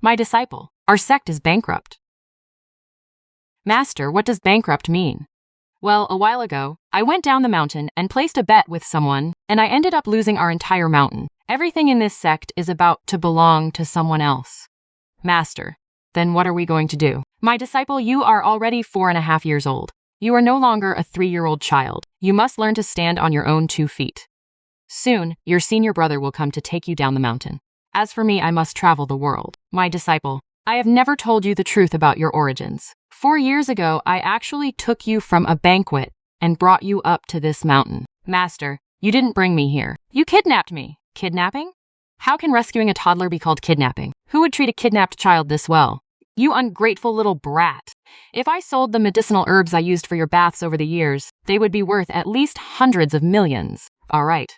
My disciple, our sect is bankrupt. Master, what does bankrupt mean? Well, a while ago, I went down the mountain and placed a bet with someone, and I ended up losing our entire mountain. Everything in this sect is about to belong to someone else. Master, then what are we going to do? My disciple, you are already 4.5 years old. You are no longer a 3-year-old child. You must learn to stand on your own 2 feet. Soon, your senior brother will come to take you down the mountain. As for me, I must travel the world. My disciple, I have never told you the truth about your origins. 4 years ago, I actually took you from a banquet and brought you up to this mountain. Master, you didn't bring me here. You kidnapped me. Kidnapping? How can rescuing a toddler be called kidnapping? Who would treat a kidnapped child this well? You ungrateful little brat. If I sold the medicinal herbs I used for your baths over the years, they would be worth at least hundreds of millions. All right.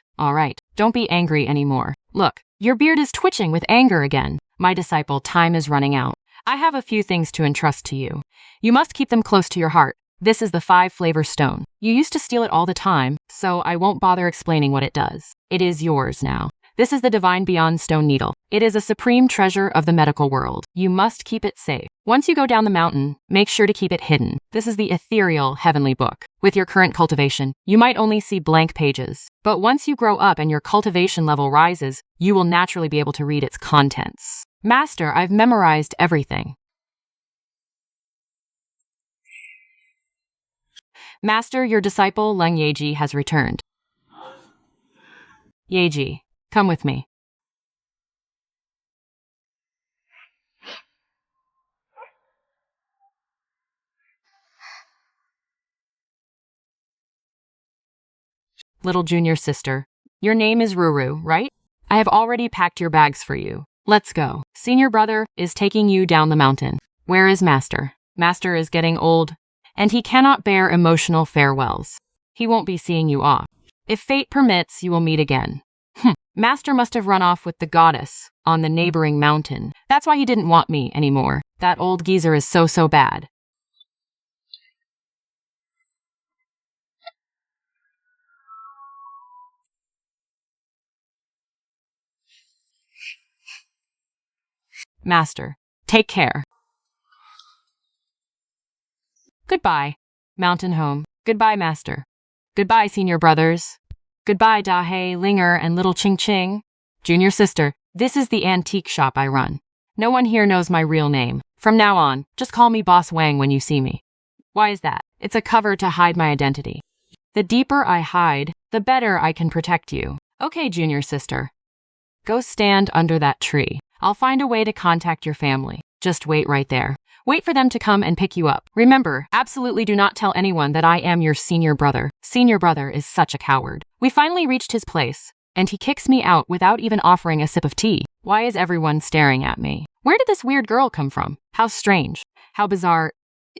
Don't be angry anymore. Look, your beard is twitching with anger again. My disciple, time is running out. I have a few things to entrust to you. You must keep them close to your heart. This is the 5-flavor stone. You used to steal it all the time, so I won't bother explaining what it does. It is yours now. This is the divine beyond stone needle. It is a supreme treasure of the medical world. You must keep it safe. Once you go down the mountain, make sure to keep it hidden. This is the ethereal heavenly book. With your current cultivation, you might only see blank pages. But once you grow up and your cultivation level rises, you will naturally be able to read its contents. Master, I've memorized everything. Master, your disciple, Leng Yeji, has returned. Yeji, come with me. Little junior sister, your name is Ruru, right? I have already packed your bags for you. Let's go. Senior brother is taking you down the mountain. Where is Master? Master is getting old, and he cannot bear emotional farewells. He won't be seeing you off. If fate permits, you will meet again. Master must have run off with the goddess on the neighboring mountain. That's why he didn't want me anymore. That old geezer is so bad. Master, take care. Goodbye, mountain home. Goodbye, Master. Goodbye, senior brothers. Goodbye, Dahe, Linger, and little Ching Ching. Junior sister, this is the antique shop I run. No one here knows my real name. From now on, just call me Boss Wang when you see me. Why is that? It's a cover to hide my identity. The deeper I hide, the better I can protect you. Okay, junior sister. Go stand under that tree. I'll find a way to contact your family. Just wait right there. Wait for them to come and pick you up. Remember, absolutely do not tell anyone that I am your senior brother. Senior brother is such a coward. We finally reached his place, and he kicks me out without even offering a sip of tea. Why is everyone staring at me? Where did this weird girl come from? How strange. How bizarre.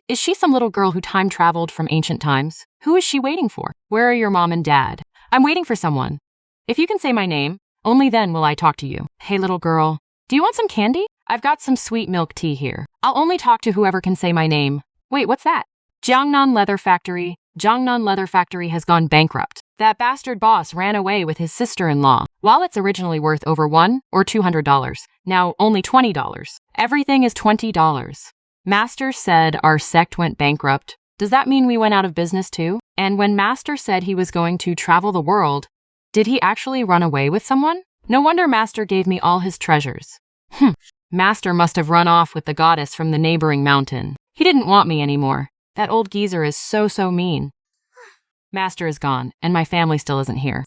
Is she some little girl who time traveled from ancient times? Who is she waiting for? Where are your mom and dad? I'm waiting for someone. If you can say my name, only then will I talk to you. Hey, little girl. Do you want some candy? I've got some sweet milk tea here. I'll only talk to whoever can say my name. Wait, what's that? Jiangnan Leather Factory. Jiangnan Leather Factory has gone bankrupt. That bastard boss ran away with his sister-in-law. While it's originally worth over $100 or $200, now only $20. Everything is $20. Master said our sect went bankrupt. Does that mean we went out of business too? And when Master said he was going to travel the world, did he actually run away with someone? No wonder Master gave me all his treasures. Master must have run off with the goddess from the neighboring mountain. He didn't want me anymore. That old geezer is so mean. Master is gone, and my family still isn't here.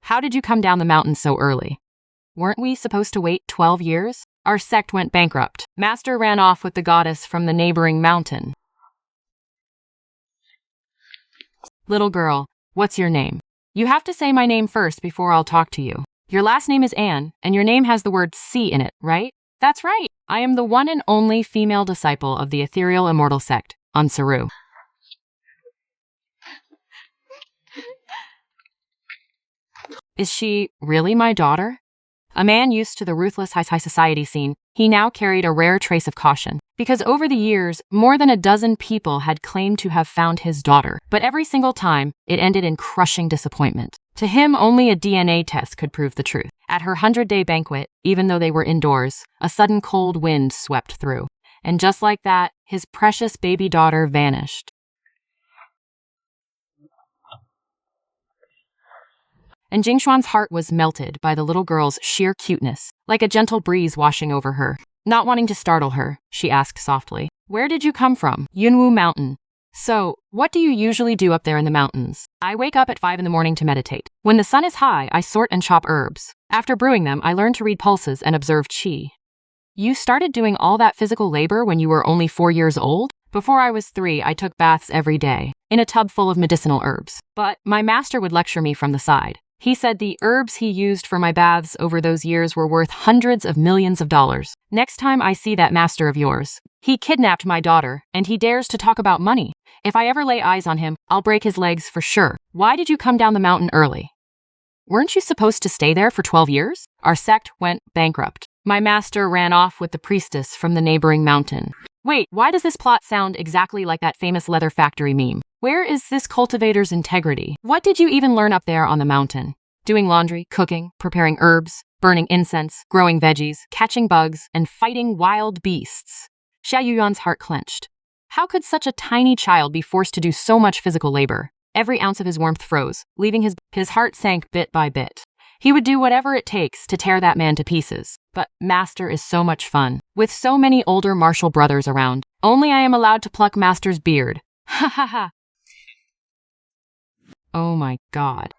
How did you come down the mountain so early? Weren't we supposed to wait 12 years? Our sect went bankrupt. Master ran off with the goddess from the neighboring mountain. Little girl, what's your name? You have to say my name first before I'll talk to you. Your last name is Anne, and your name has the word C in it, right? That's right. I am the one and only female disciple of the ethereal immortal sect, on Saru. Is she really my daughter? A man used to the ruthless high society scene, he now carried a rare trace of caution. Because over the years, more than a dozen people had claimed to have found his daughter. But every single time, it ended in crushing disappointment. To him, only a DNA test could prove the truth. At her 100-day banquet, even though they were indoors, a sudden cold wind swept through. And just like that, his precious baby daughter vanished. And Jingshuan's heart was melted by the little girl's sheer cuteness, like a gentle breeze washing over her. Not wanting to startle her, she asked softly, "Where did you come from?" "Yunwu Mountain." "So, what do you usually do up there in the mountains?" "I wake up at 5 in the morning to meditate. When the sun is high, I sort and chop herbs. After brewing them, I learn to read pulses and observe qi." "You started doing all that physical labor when you were only 4 years old?" "Before I was 3, I took baths every day, in a tub full of medicinal herbs. But my master would lecture me from the side. He said the herbs he used for my baths over those years were worth hundreds of millions of dollars. Next time I see that master of yours, he kidnapped my daughter, and he dares to talk about money. If I ever lay eyes on him, I'll break his legs for sure." "Why did you come down the mountain early?" "Weren't you supposed to stay there for 12 years? Our sect went bankrupt. My master ran off with the priestess from the neighboring mountain." "Wait, why does this plot sound exactly like that famous leather factory meme? Where is this cultivator's integrity? What did you even learn up there on the mountain?" "Doing laundry, cooking, preparing herbs, burning incense, growing veggies, catching bugs, and fighting wild beasts." Xia Yuyan's heart clenched. How could such a tiny child be forced to do so much physical labor? Every ounce of his warmth froze, leaving his heart sank bit by bit. He would do whatever it takes to tear that man to pieces. But Master is so much fun. With so many older martial brothers around, only I am allowed to pluck Master's beard. Ha ha ha. Oh my god.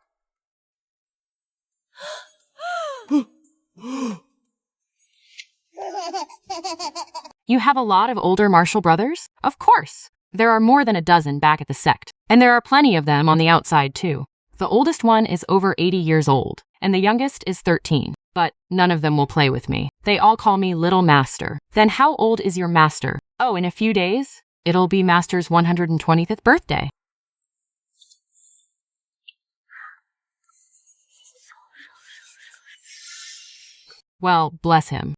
You have a lot of older martial brothers? Of course. There are more than a dozen back at the sect, and there are plenty of them on the outside too. The oldest one is over 80 years old, and the youngest is 13. But none of them will play with me. They all call me Little Master. Then how old is your master? Oh, in a few days, it'll be Master's 120th birthday. Well, bless him.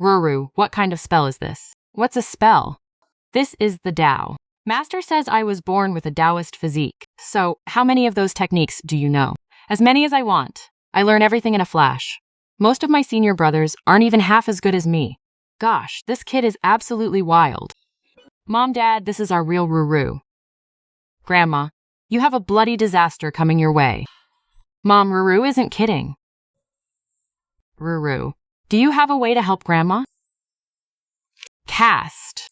Ruru, what kind of spell is this? What's a spell? This is the Tao. Master says I was born with a Taoist physique. So, how many of those techniques do you know? As many as I want. I learn everything in a flash. Most of my senior brothers aren't even half as good as me. Gosh, this kid is absolutely wild. Mom, Dad, this is our real Ruru. Grandma, you have a bloody disaster coming your way. Mom, Ruru isn't kidding. Ruru, do you have a way to help Grandma? Cast.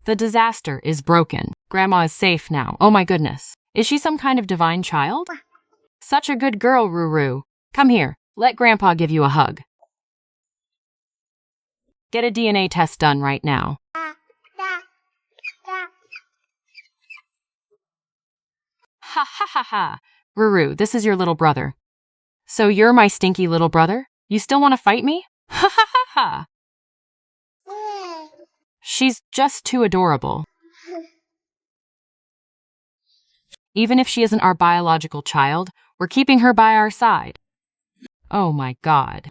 The disaster is broken. Grandma is safe now. Oh my goodness. Is she some kind of divine child? Such a good girl, Ruru. Come here. Let Grandpa give you a hug. Get a DNA test done right now. Ha ha ha ha. Ruru, this is your little brother. So you're my stinky little brother? You still want to fight me? Ha ha ha ha. She's just too adorable. Even if she isn't our biological child, we're keeping her by our side. Oh my god.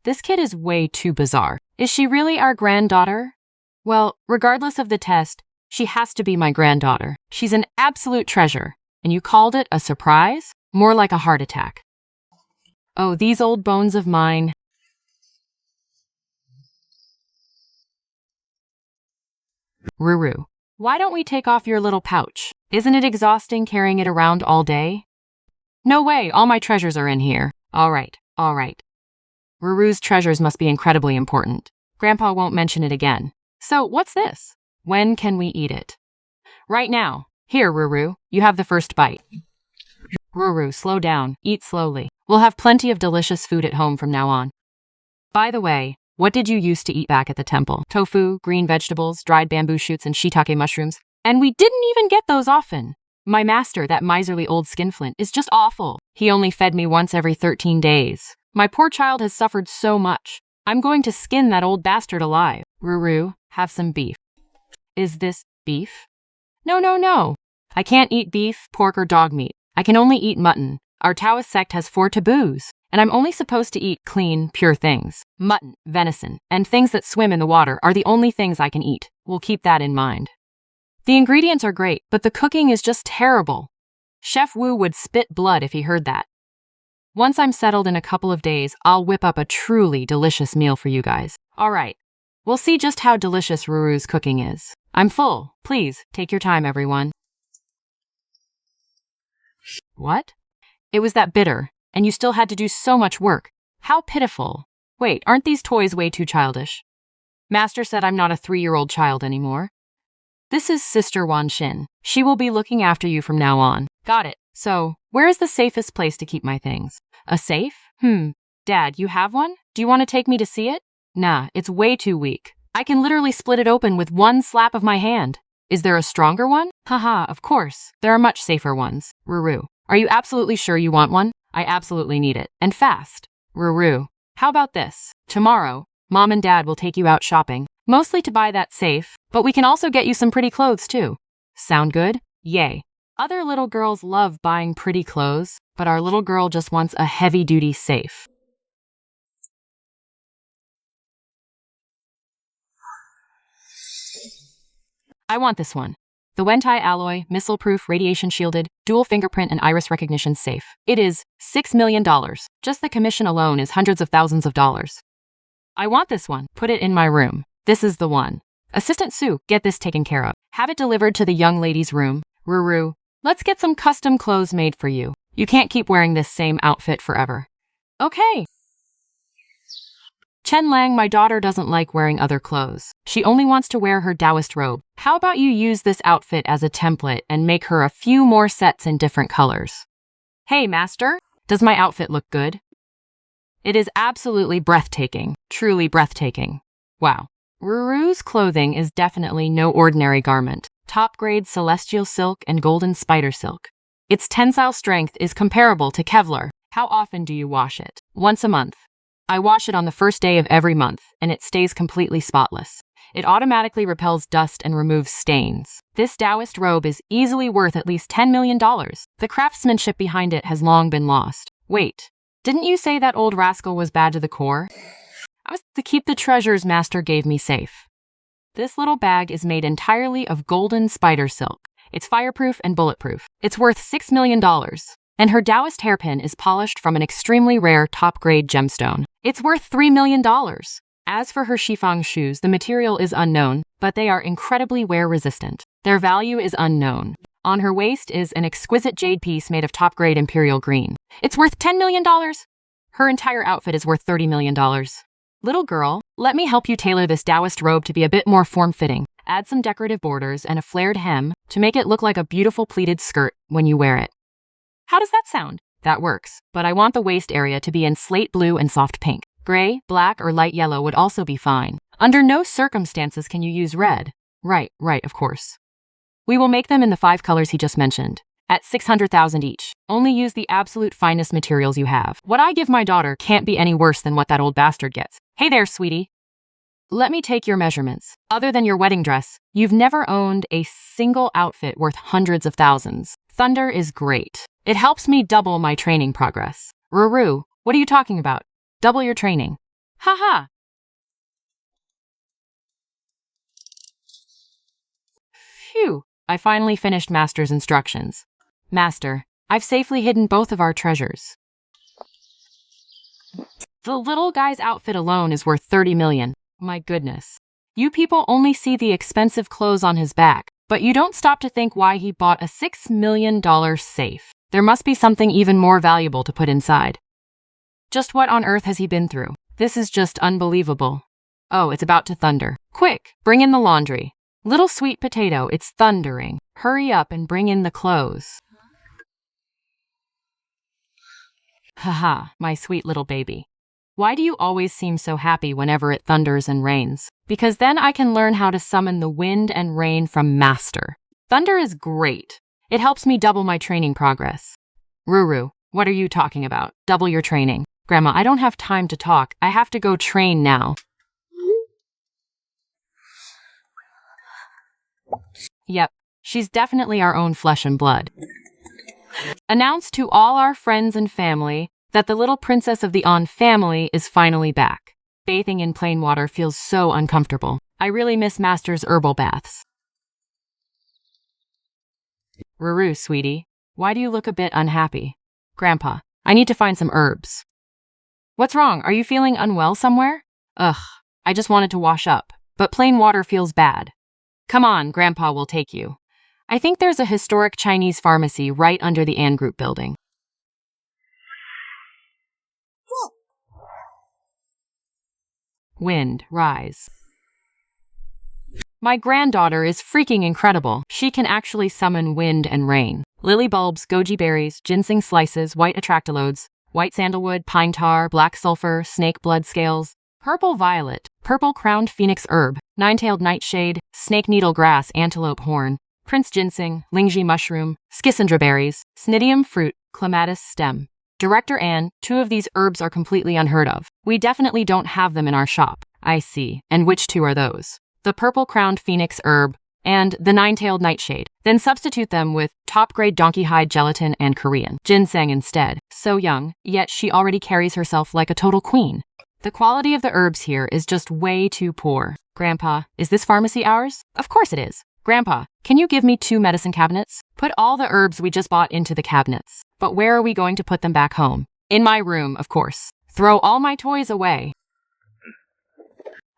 This kid is way too bizarre. Is she really our granddaughter? Well, regardless of the test, she has to be my granddaughter. She's an absolute treasure. And you called it a surprise? More like a heart attack. Oh, these old bones of mine. Ruru, why don't we take off your little pouch? Isn't it exhausting carrying it around all day? No way, all my treasures are in here. All right. Ruru's treasures must be incredibly important. Grandpa won't mention it again. So, what's this? When can we eat it? Right now. Here, Ruru, you have the first bite. Ruru, slow down. Eat slowly. We'll have plenty of delicious food at home from now on. By the way, what did you used to eat back at the temple? Tofu, green vegetables, dried bamboo shoots, and shiitake mushrooms. And we didn't even get those often. My master, that miserly old skinflint, is just awful. He only fed me once every 13 days. My poor child has suffered so much. I'm going to skin that old bastard alive. Ruru, have some beef. Is this beef? No. I can't eat beef, pork, or dog meat. I can only eat mutton. Our Taoist sect has 4 taboos, and I'm only supposed to eat clean, pure things. Mutton, venison, and things that swim in the water are the only things I can eat. We'll keep that in mind. The ingredients are great, but the cooking is just terrible. Chef Wu would spit blood if he heard that. Once I'm settled in a couple of days, I'll whip up a truly delicious meal for you guys. All right. We'll see just how delicious Ruru's cooking is. I'm full. Please, take your time, everyone. What? It was that bitter, and you still had to do so much work. How pitiful. Wait, aren't these toys way too childish? Master said I'm not a 3-year-old child anymore. This is Sister Wan Xin. She will be looking after you from now on. Got it. So, where is the safest place to keep my things? A safe? Dad, you have one? Do you want to take me to see it? Nah, it's way too weak. I can literally split it open with one slap of my hand. Is there a stronger one? Haha, of course. There are much safer ones. Ruru, are you absolutely sure you want one? I absolutely need it. And fast. Ruru, how about this? Tomorrow, Mom and Dad will take you out shopping. Mostly to buy that safe, but we can also get you some pretty clothes too. Sound good? Yay. Other little girls love buying pretty clothes, but our little girl just wants a heavy-duty safe. I want this one. The Wentai alloy, missile-proof, radiation-shielded, dual fingerprint and iris recognition safe. It is $6 million. Just the commission alone is hundreds of thousands of dollars. I want this one. Put it in my room. This is the one. Assistant Sue, get this taken care of. Have it delivered to the young lady's room. Ruru, let's get some custom clothes made for you. You can't keep wearing this same outfit forever. Okay. Chen Lang, my daughter doesn't like wearing other clothes. She only wants to wear her Taoist robe. How about you use this outfit as a template and make her a few more sets in different colors? Hey, Master, does my outfit look good? It is absolutely breathtaking, truly breathtaking. Wow. Ruru's clothing is definitely no ordinary garment. Top-grade celestial silk and golden spider silk. Its tensile strength is comparable to Kevlar. How often do you wash it? Once a month. I wash it on the first day of every month, and it stays completely spotless. It automatically repels dust and removes stains. This Taoist robe is easily worth at least $10 million. The craftsmanship behind it has long been lost. Wait, didn't you say that old rascal was bad to the core? I was to keep the treasures Master gave me safe. This little bag is made entirely of golden spider silk. It's fireproof and bulletproof. It's worth $6 million. And her Taoist hairpin is polished from an extremely rare top-grade gemstone. It's worth $3 million. As for her chiffon shoes, the material is unknown, but they are incredibly wear-resistant. Their value is unknown. On her waist is an exquisite jade piece made of top-grade imperial green. It's worth $10 million. Her entire outfit is worth $30 million. Little girl, let me help you tailor this Taoist robe to be a bit more form-fitting. Add some decorative borders and a flared hem to make it look like a beautiful pleated skirt when you wear it. How does that sound? That works, but I want the waist area to be in slate blue and soft pink. Gray, black, or light yellow would also be fine. Under no circumstances can you use red. Right, of course. We will make them in the 5 colors he just mentioned, at $600,000 each. Only use the absolute finest materials you have. What I give my daughter can't be any worse than what that old bastard gets. Hey there, sweetie. Let me take your measurements. Other than your wedding dress, you've never owned a single outfit worth hundreds of thousands. Thunder is great. It helps me double my training progress. Ruru, what are you talking about? Double your training. Haha. Phew, I finally finished Master's instructions. Master, I've safely hidden both of our treasures. The little guy's outfit alone is worth $30 million. My goodness. You people only see the expensive clothes on his back, but you don't stop to think why he bought a $6 million safe. There must be something even more valuable to put inside. Just what on earth has he been through? This is just unbelievable. Oh, it's about to thunder. Quick, bring in the laundry. Little sweet potato, it's thundering. Hurry up and bring in the clothes. Haha, my sweet little baby. Why do you always seem so happy whenever it thunders and rains? Because then I can learn how to summon the wind and rain from Master. Thunder is great. It helps me double my training progress. Ruru, what are you talking about? Double your training. Grandma, I don't have time to talk. I have to go train now. Yep, she's definitely our own flesh and blood. Announce to all our friends and family that the little princess of the An family is finally back. Bathing in plain water feels so uncomfortable. I really miss Master's herbal baths. Ruru, sweetie, why do you look a bit unhappy? Grandpa, I need to find some herbs. What's wrong? Are you feeling unwell somewhere? Ugh, I just wanted to wash up, but plain water feels bad. Come on, Grandpa will take you. I think there's a historic Chinese pharmacy right under the An Group building. Wind, rise. My granddaughter is freaking incredible. She can actually summon wind and rain. Lily bulbs, goji berries, ginseng slices, white atractalodes, white sandalwood, pine tar, black sulfur, snake blood scales, purple violet, purple crowned phoenix herb, nine-tailed nightshade, snake needle grass, antelope horn, prince ginseng, lingji mushroom, schisandra berries, cnidium fruit, clematis stem. Director Anne, 2 of these herbs are completely unheard of. We definitely don't have them in our shop. I see. And which 2 are those? The purple-crowned phoenix herb and the nine-tailed nightshade. Then substitute them with top-grade donkey hide gelatin and Korean ginseng instead. So young, yet she already carries herself like a total queen. The quality of the herbs here is just way too poor. Grandpa, is this pharmacy ours? Of course it is. Grandpa, can you give me 2 medicine cabinets? Put all the herbs we just bought into the cabinets. But where are we going to put them back home? In my room, of course. Throw all my toys away.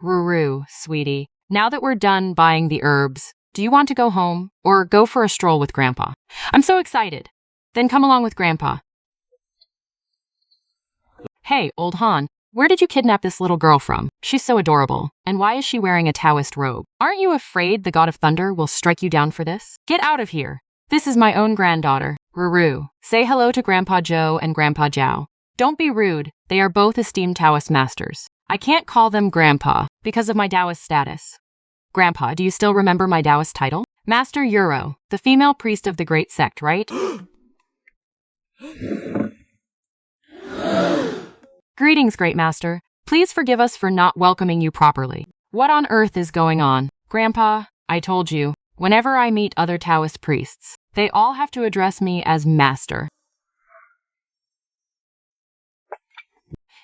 Ruru, sweetie, now that we're done buying the herbs, do you want to go home or go for a stroll with Grandpa? I'm so excited. Then come along with Grandpa. Hey, old Han, where did you kidnap this little girl from? She's so adorable. And why is she wearing a Taoist robe? Aren't you afraid the God of Thunder will strike you down for this? Get out of here. This is my own granddaughter, Ruru. Say hello to Grandpa Joe and Grandpa Jiao. Don't be rude. They are both esteemed Taoist masters. I can't call them Grandpa because of my Taoist status. Grandpa, do you still remember my Taoist title? Master Euro, the female priest of the great sect, right? Greetings, Great Master. Please forgive us for not welcoming you properly. What on earth is going on? Grandpa, I told you, whenever I meet other Taoist priests, they all have to address me as Master.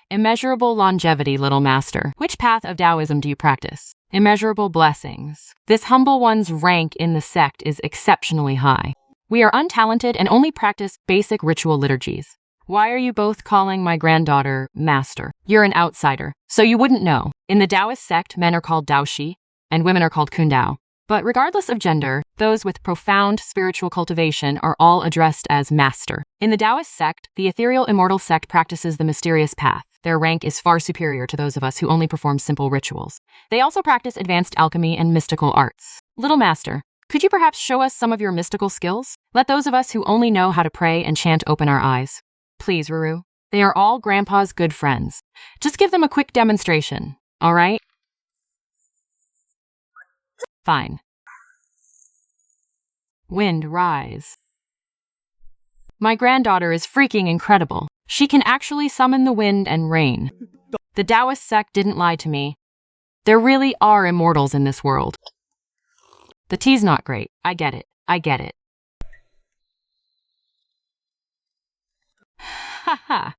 Immeasurable longevity, little master. Which path of Taoism do you practice? Immeasurable blessings. This humble one's rank in the sect is exceptionally high. We are untalented and only practice basic ritual liturgies. Why are you both calling my granddaughter Master? You're an outsider, so you wouldn't know. In the Taoist sect, men are called Daoshi, and women are called Kundao. But regardless of gender, those with profound spiritual cultivation are all addressed as Master. In the Taoist sect, the ethereal immortal sect practices the mysterious path. Their rank is far superior to those of us who only perform simple rituals. They also practice advanced alchemy and mystical arts. Little Master, could you perhaps show us some of your mystical skills? Let those of us who only know how to pray and chant open our eyes. Please, Ruru. They are all Grandpa's good friends. Just give them a quick demonstration, all right? Fine. Wind, rise. My granddaughter is freaking incredible. She can actually summon the wind and rain. The Taoist sect didn't lie to me. There really are immortals in this world. The tea's not great. I get it. I get it. Haha.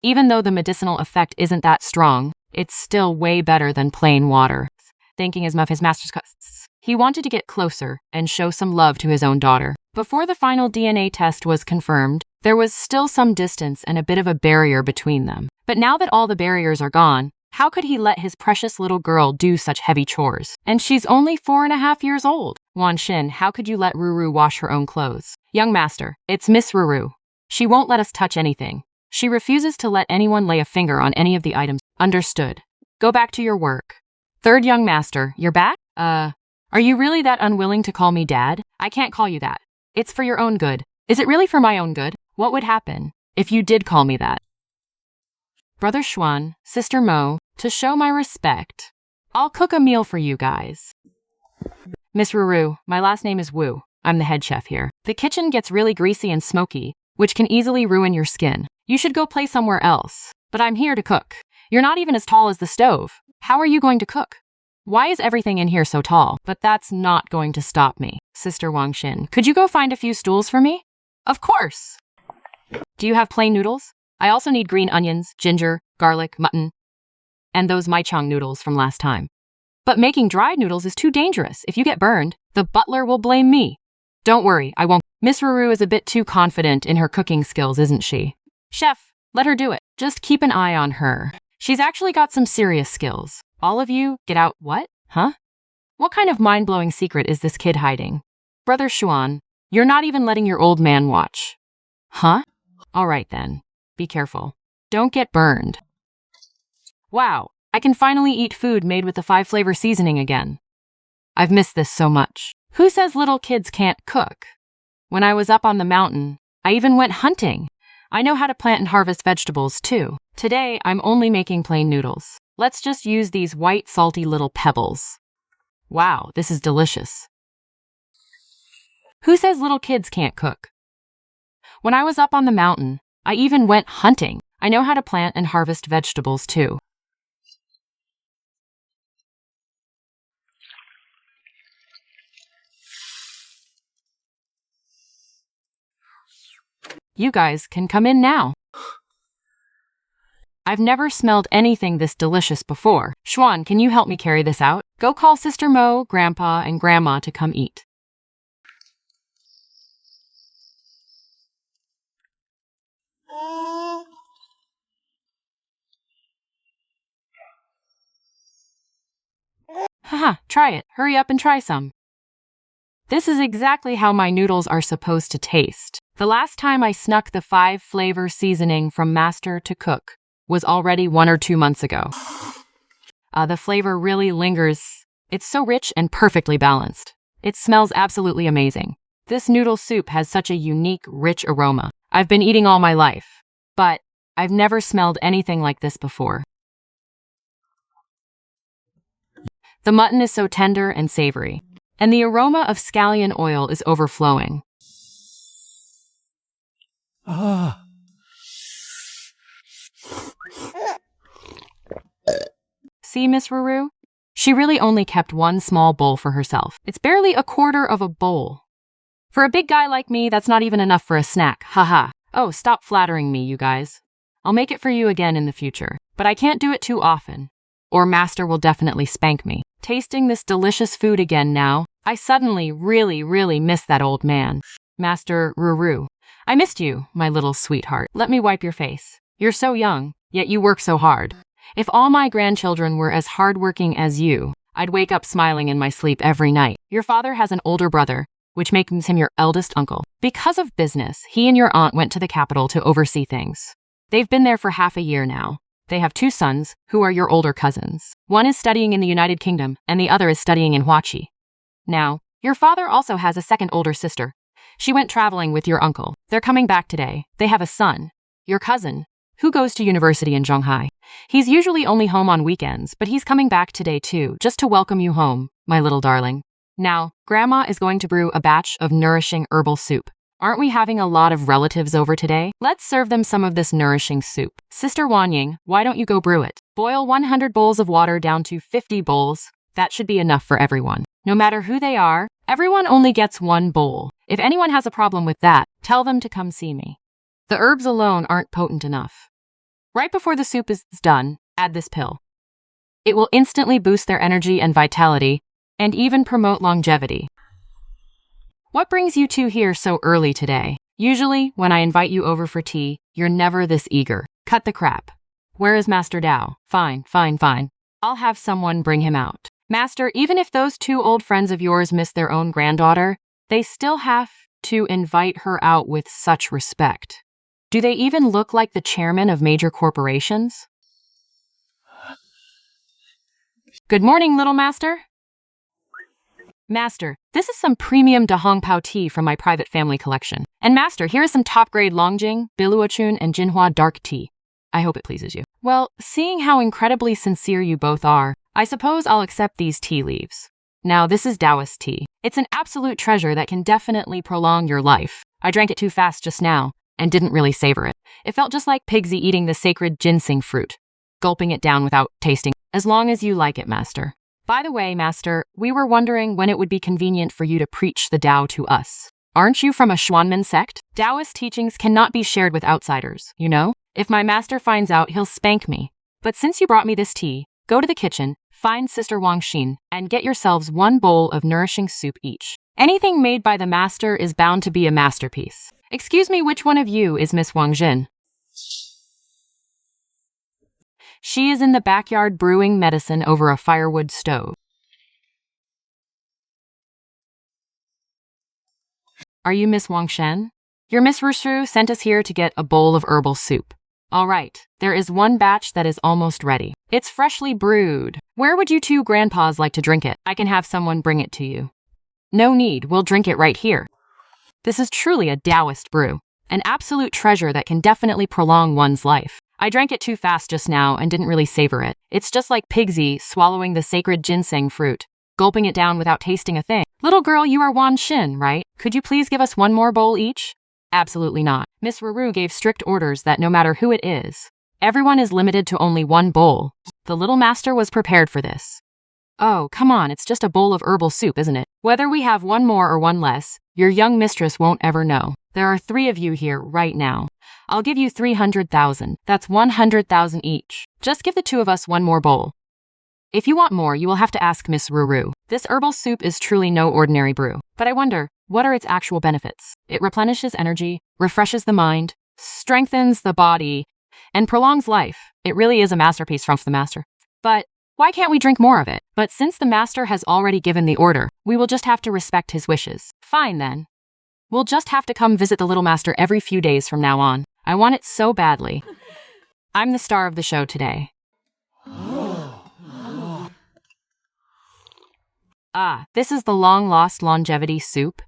Even though the medicinal effect isn't that strong, it's still way better than plain water. Thinking as much of his master's costs. He wanted to get closer and show some love to his own daughter. Before the final DNA test was confirmed, there was still some distance and a bit of a barrier between them. But now that all the barriers are gone, how could he let his precious little girl do such heavy chores? And she's only 4.5 years old. Wan Xin, how could you let Ruru wash her own clothes? Young master, it's Miss Ruru. She won't let us touch anything. She refuses to let anyone lay a finger on any of the items. Understood. Go back to your work. Third young master, you're back? Are you really that unwilling to call me Dad? I can't call you that. It's for your own good. Is it really for my own good? What would happen if you did call me that? Brother Xuan, Sister Mo, to show my respect, I'll cook a meal for you guys. Miss Ruru, my last name is Wu. I'm the head chef here. The kitchen gets really greasy and smoky, which can easily ruin your skin. You should go play somewhere else. But I'm here to cook. You're not even as tall as the stove. How are you going to cook? Why is everything in here so tall? But that's not going to stop me. Sister Wang Xin, could you go find a few stools for me? Of course. Do you have plain noodles? I also need green onions, ginger, garlic, mutton, and those maichang noodles from last time. But making dried noodles is too dangerous. If you get burned, the butler will blame me. Don't worry, I won't. Miss Ruru is a bit too confident in her cooking skills, isn't she? Chef, let her do it. Just keep an eye on her. She's actually got some serious skills. All of you, get out. What? Huh? What kind of mind-blowing secret is this kid hiding? Brother Xuan, you're not even letting your old man watch. Huh? All right then. Be careful. Don't get burned. Wow, I can finally eat food made with the 5-flavor seasoning again. I've missed this so much. Who says little kids can't cook? When I was up on the mountain, I even went hunting. I know how to plant and harvest vegetables too. Today, I'm only making plain noodles. Let's just use these white, salty little pebbles. Wow, this is delicious. Who says little kids can't cook? When I was up on the mountain, I even went hunting. I know how to plant and harvest vegetables too. You guys can come in now. I've never smelled anything this delicious before. Xuan, can you help me carry this out? Go call Sister Mo, Grandpa, and Grandma to come eat. Haha, try it. Hurry up and try some. This is exactly how my noodles are supposed to taste. The last time I snuck the 5-flavor seasoning from Master to cook was already 1 or 2 months ago. The flavor really lingers. It's so rich and perfectly balanced. It smells absolutely amazing. This noodle soup has such a unique, rich aroma. I've been eating all my life, but I've never smelled anything like this before. The mutton is so tender and savory, and the aroma of scallion oil is overflowing. See, Miss Ruru? She really only kept one small bowl for herself. It's barely a quarter of a bowl. For a big guy like me, that's not even enough for a snack, haha. Oh, stop flattering me, you guys. I'll make it for you again in the future, but I can't do it too often, or Master will definitely spank me. Tasting this delicious food again now, I suddenly really miss that old man. Master Ruru, I missed you, my little sweetheart. Let me wipe your face. You're so young, yet you work so hard. If all my grandchildren were as hardworking as you, I'd wake up smiling in my sleep every night. Your father has an older brother, which makes him your eldest uncle. Because of business, he and your aunt went to the capital to oversee things. They've been there for half a year now. They have 2 sons, who are your older cousins. One is studying in the United Kingdom, and the other is studying in Huachi. Now, your father also has a second older sister. She went traveling with your uncle. They're coming back today. They have a son, your cousin, who goes to university in Shanghai. He's usually only home on weekends, but he's coming back today too, just to welcome you home, my little darling. Now, Grandma is going to brew a batch of nourishing herbal soup. Aren't we having a lot of relatives over today? Let's serve them some of this nourishing soup. Sister Wanying, why don't you go brew it? Boil 100 bowls of water down to 50 bowls. That should be enough for everyone. No matter who they are, everyone only gets 1 bowl. If anyone has a problem with that, tell them to come see me. The herbs alone aren't potent enough. Right before the soup is done, add this pill. It will instantly boost their energy and vitality, and even promote longevity. What brings you 2 here so early today? Usually, when I invite you over for tea, you're never this eager. Cut the crap. Where is Master Dao? Fine. I'll have someone bring him out. Master, even if those 2 old friends of yours miss their own granddaughter, they still have to invite her out with such respect. Do they even look like the chairman of major corporations? Good morning, little master. Master, this is some premium Dahong Pao tea from my private family collection. And Master, here is some top-grade Longjing, Biluochun, and Jinhua dark tea. I hope it pleases you. Well, seeing how incredibly sincere you both are, I suppose I'll accept these tea leaves. Now, this is Taoist tea. It's an absolute treasure that can definitely prolong your life. I drank it too fast just now, and didn't really savor it. It felt just like Pigsy eating the sacred ginseng fruit, gulping it down without tasting, as long as you like it, Master. By the way, Master, we were wondering when it would be convenient for you to preach the Tao to us. Aren't you from a Xuanmen sect? Taoist teachings cannot be shared with outsiders, you know? If my master finds out, he'll spank me. But since you brought me this tea, go to the kitchen, find Sister Wang Xin, and get yourselves one bowl of nourishing soup each. Anything made by the master is bound to be a masterpiece. Excuse me, which one of you is Miss Wang Xin? She is in the backyard brewing medicine over a firewood stove. Are you Miss Wang Shen? Your Miss Rushu sent us here to get a bowl of herbal soup. All right, there is one batch that is almost ready. It's freshly brewed. Where would you two grandpas like to drink it? I can have someone bring it to you. No need, we'll drink it right here. This is truly a Taoist brew, an absolute treasure that can definitely prolong one's life. I drank it too fast just now and didn't really savor it. It's just like Pigsy swallowing the sacred ginseng fruit, gulping it down without tasting a thing. Little girl, you are Wan Xin, right? Could you please give us one more bowl each? Absolutely not. Miss Ruru gave strict orders that no matter who it is, everyone is limited to only one bowl. The little master was prepared for this. Oh, come on, it's just a bowl of herbal soup, isn't it? Whether we have one more or one less, your young mistress won't ever know. There are 3 of you here right now. I'll give you 300,000. That's 100,000 each. Just give the 2 of us one more bowl. If you want more, you will have to ask Miss Ruru. This herbal soup is truly no ordinary brew. But I wonder, what are its actual benefits? It replenishes energy, refreshes the mind, strengthens the body, and prolongs life. It really is a masterpiece from the master. But why can't we drink more of it? But since the master has already given the order, we will just have to respect his wishes. Fine then. We'll just have to come visit the little master every few days from now on. I want it so badly. I'm the star of the show today. Ah, this is the long-lost longevity soup?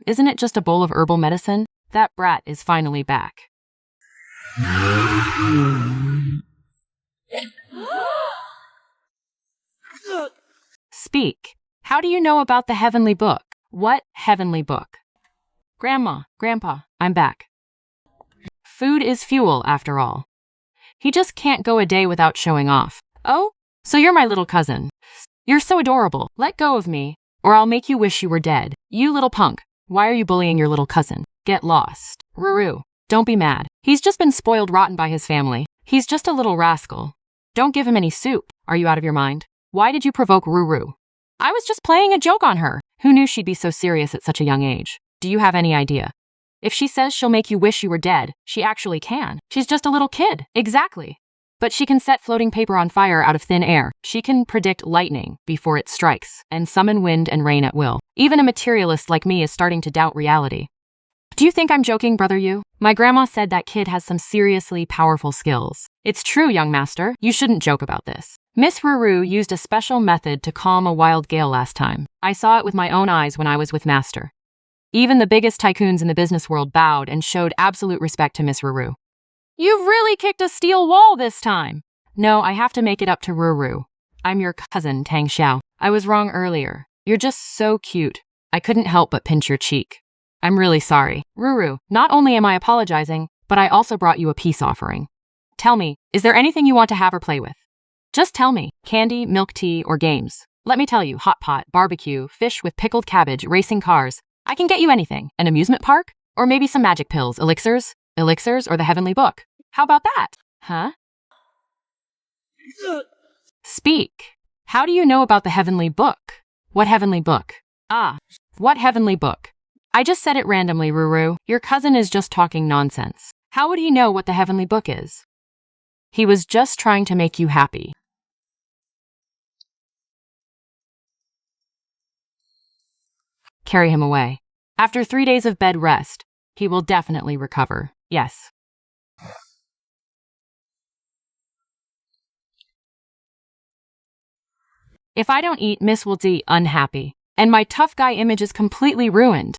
Isn't it just a bowl of herbal medicine? That brat is finally back. Speak. How do you know about the heavenly book? What heavenly book? Grandma, Grandpa, I'm back. Food is fuel, after all. He just can't go a day without showing off. Oh, so you're my little cousin. You're so adorable. Let go of me, or I'll make you wish you were dead. You little punk. Why are you bullying your little cousin? Get lost. Ruru, don't be mad. He's just been spoiled rotten by his family. He's just a little rascal. Don't give him any soup. Are you out of your mind? Why did you provoke Ruru? I was just playing a joke on her. Who knew she'd be so serious at such a young age? Do you have any idea? If she says she'll make you wish you were dead, she actually can. She's just a little kid. Exactly. But she can set floating paper on fire out of thin air. She can predict lightning before it strikes and summon wind and rain at will. Even a materialist like me is starting to doubt reality. Do you think I'm joking, brother you? My grandma said that kid has some seriously powerful skills. It's true, young master. You shouldn't joke about this. Miss Ruru used a special method to calm a wild gale last time. I saw it with my own eyes when I was with master. Even the biggest tycoons in the business world bowed and showed absolute respect to Miss Ruru. You've really kicked a steel wall this time. No, I have to make it up to Ruru. I'm your cousin, Tang Xiao. I was wrong earlier. You're just so cute. I couldn't help but pinch your cheek. I'm really sorry. Ruru, not only am I apologizing, but I also brought you a peace offering. Tell me, is there anything you want to have or play with? Just tell me. Candy, milk tea, or games. Let me tell you, hot pot, barbecue, fish with pickled cabbage, racing cars. I can get you anything. An amusement park? Or maybe some magic pills, elixirs? Elixirs or the heavenly book? How about that? Huh? Speak. How do you know about the heavenly book? What heavenly book? Ah, what heavenly book? I just said it randomly, Ruru. Your cousin is just talking nonsense. How would he know what the heavenly book is? He was just trying to make you happy. Carry him away. After 3 days of bed rest, he will definitely recover. Yes. If I don't eat, Miss will be unhappy, and my tough guy image is completely ruined.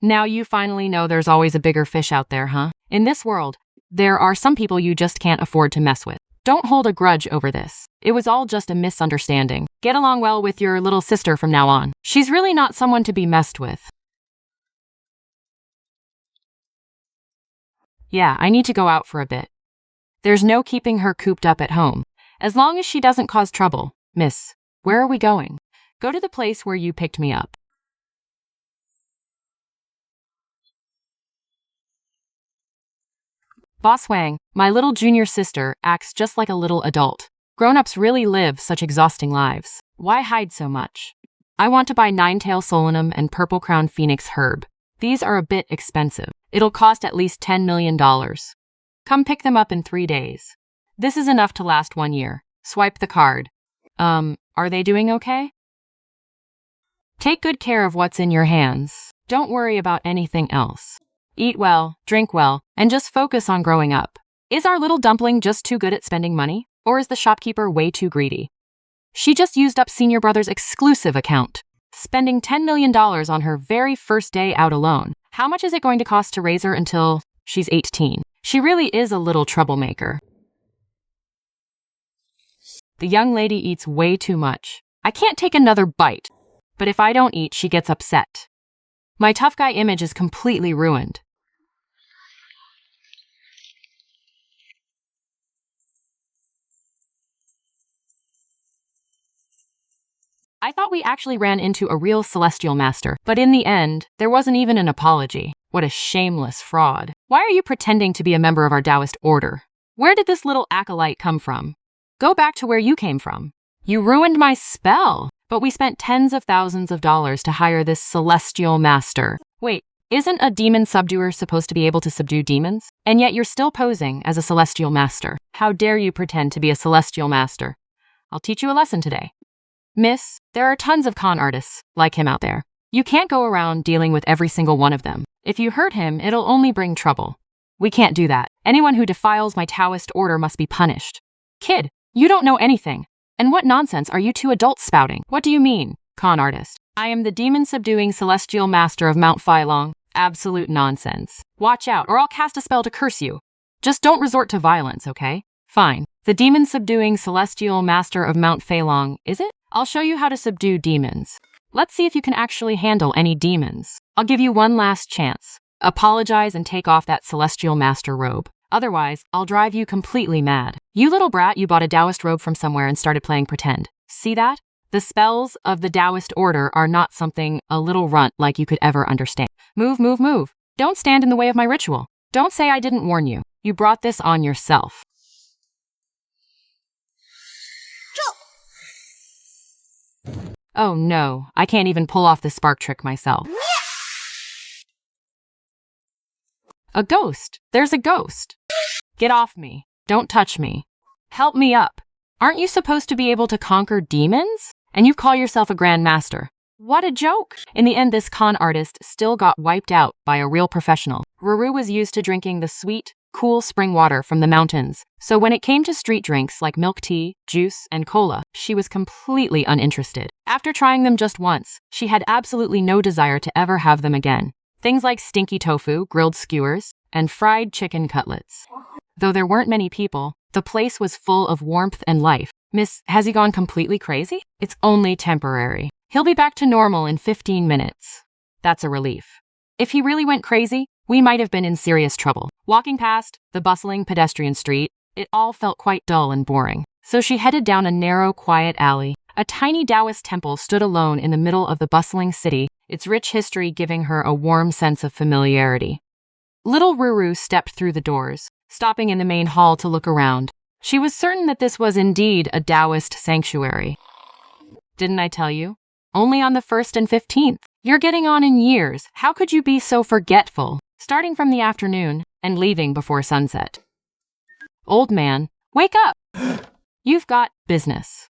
Now you finally know there's always a bigger fish out there, huh? In this world, there are some people you just can't afford to mess with. Don't hold a grudge over this. It was all just a misunderstanding. Get along well with your little sister from now on. She's really not someone to be messed with. Yeah, I need to go out for a bit. There's no keeping her cooped up at home. As long as she doesn't cause trouble. Miss, where are we going? Go to the place where you picked me up. Boss Wang, my little junior sister, acts just like a little adult. Grown-ups really live such exhausting lives. Why hide so much? I want to buy nine-tail solanum and purple crown phoenix herb. These are a bit expensive. It'll cost at least $10 million. Come pick them up in 3 days. This is enough to last 1 year. Swipe the card. Are they doing okay? Take good care of what's in your hands. Don't worry about anything else. Eat well, drink well, and just focus on growing up. Is our little dumpling just too good at spending money? Or is the shopkeeper way too greedy? She just used up Senior Brother's exclusive account, spending $10 million on her very first day out alone. How much is it going to cost to raise her until she's 18? She really is a little troublemaker. The young lady eats way too much. I can't take another bite. But if I don't eat, she gets upset. My tough guy image is completely ruined. I thought we actually ran into a real celestial master, but in the end, there wasn't even an apology. What a shameless fraud. Why are you pretending to be a member of our Taoist order? Where did this little acolyte come from? Go back to where you came from. You ruined my spell. But we spent tens of thousands of dollars to hire this celestial master. Wait, isn't a demon subduer supposed to be able to subdue demons? And yet you're still posing as a celestial master. How dare you pretend to be a celestial master? I'll teach you a lesson today. Miss, there are tons of con artists like him out there. You can't go around dealing with every single one of them. If you hurt him, it'll only bring trouble. We can't do that. Anyone who defiles my Taoist order must be punished. Kid, you don't know anything. And what nonsense are you two adults spouting? What do you mean, con artist? I am the demon-subduing celestial master of Mount Feilong. Absolute nonsense. Watch out, or I'll cast a spell to curse you. Just don't resort to violence, okay? Fine. The demon-subduing celestial master of Mount Feilong, is it? I'll show you how to subdue demons. Let's see if you can actually handle any demons. I'll give you one last chance. Apologize and take off that celestial master robe. Otherwise, I'll drive you completely mad. You little brat, you bought a Taoist robe from somewhere and started playing pretend. See that? The spells of the Taoist order are not something a little runt like you could ever understand. Move, move, move. Don't stand in the way of my ritual. Don't say I didn't warn you. You brought this on yourself. Oh no, I can't even pull off the spark trick myself. A ghost. There's a ghost. Get off me. Don't touch me. Help me up. Aren't you supposed to be able to conquer demons? And you call yourself a Grand Master. What a joke. In the end, this con artist still got wiped out by a real professional. Ruru was used to drinking the sweet, cool spring water from the mountains. So when it came to street drinks like milk tea, juice, and cola, she was completely uninterested. After trying them just once, she had absolutely no desire to ever have them again. Things like stinky tofu, grilled skewers, and fried chicken cutlets. Though there weren't many people, the place was full of warmth and life. Miss, has he gone completely crazy? It's only temporary. He'll be back to normal in 15 minutes. That's a relief. If he really went crazy, we might have been in serious trouble. Walking past the bustling pedestrian street, it all felt quite dull and boring. So she headed down a narrow, quiet alley. A tiny Taoist temple stood alone in the middle of the bustling city, its rich history giving her a warm sense of familiarity. Little Ruru stepped through the doors, stopping in the main hall to look around. She was certain that this was indeed a Taoist sanctuary. Didn't I tell you? Only on the 1st and 15th. You're getting on in years. How could you be so forgetful? Starting from the afternoon and leaving before sunset. Old man, wake up! You've got business.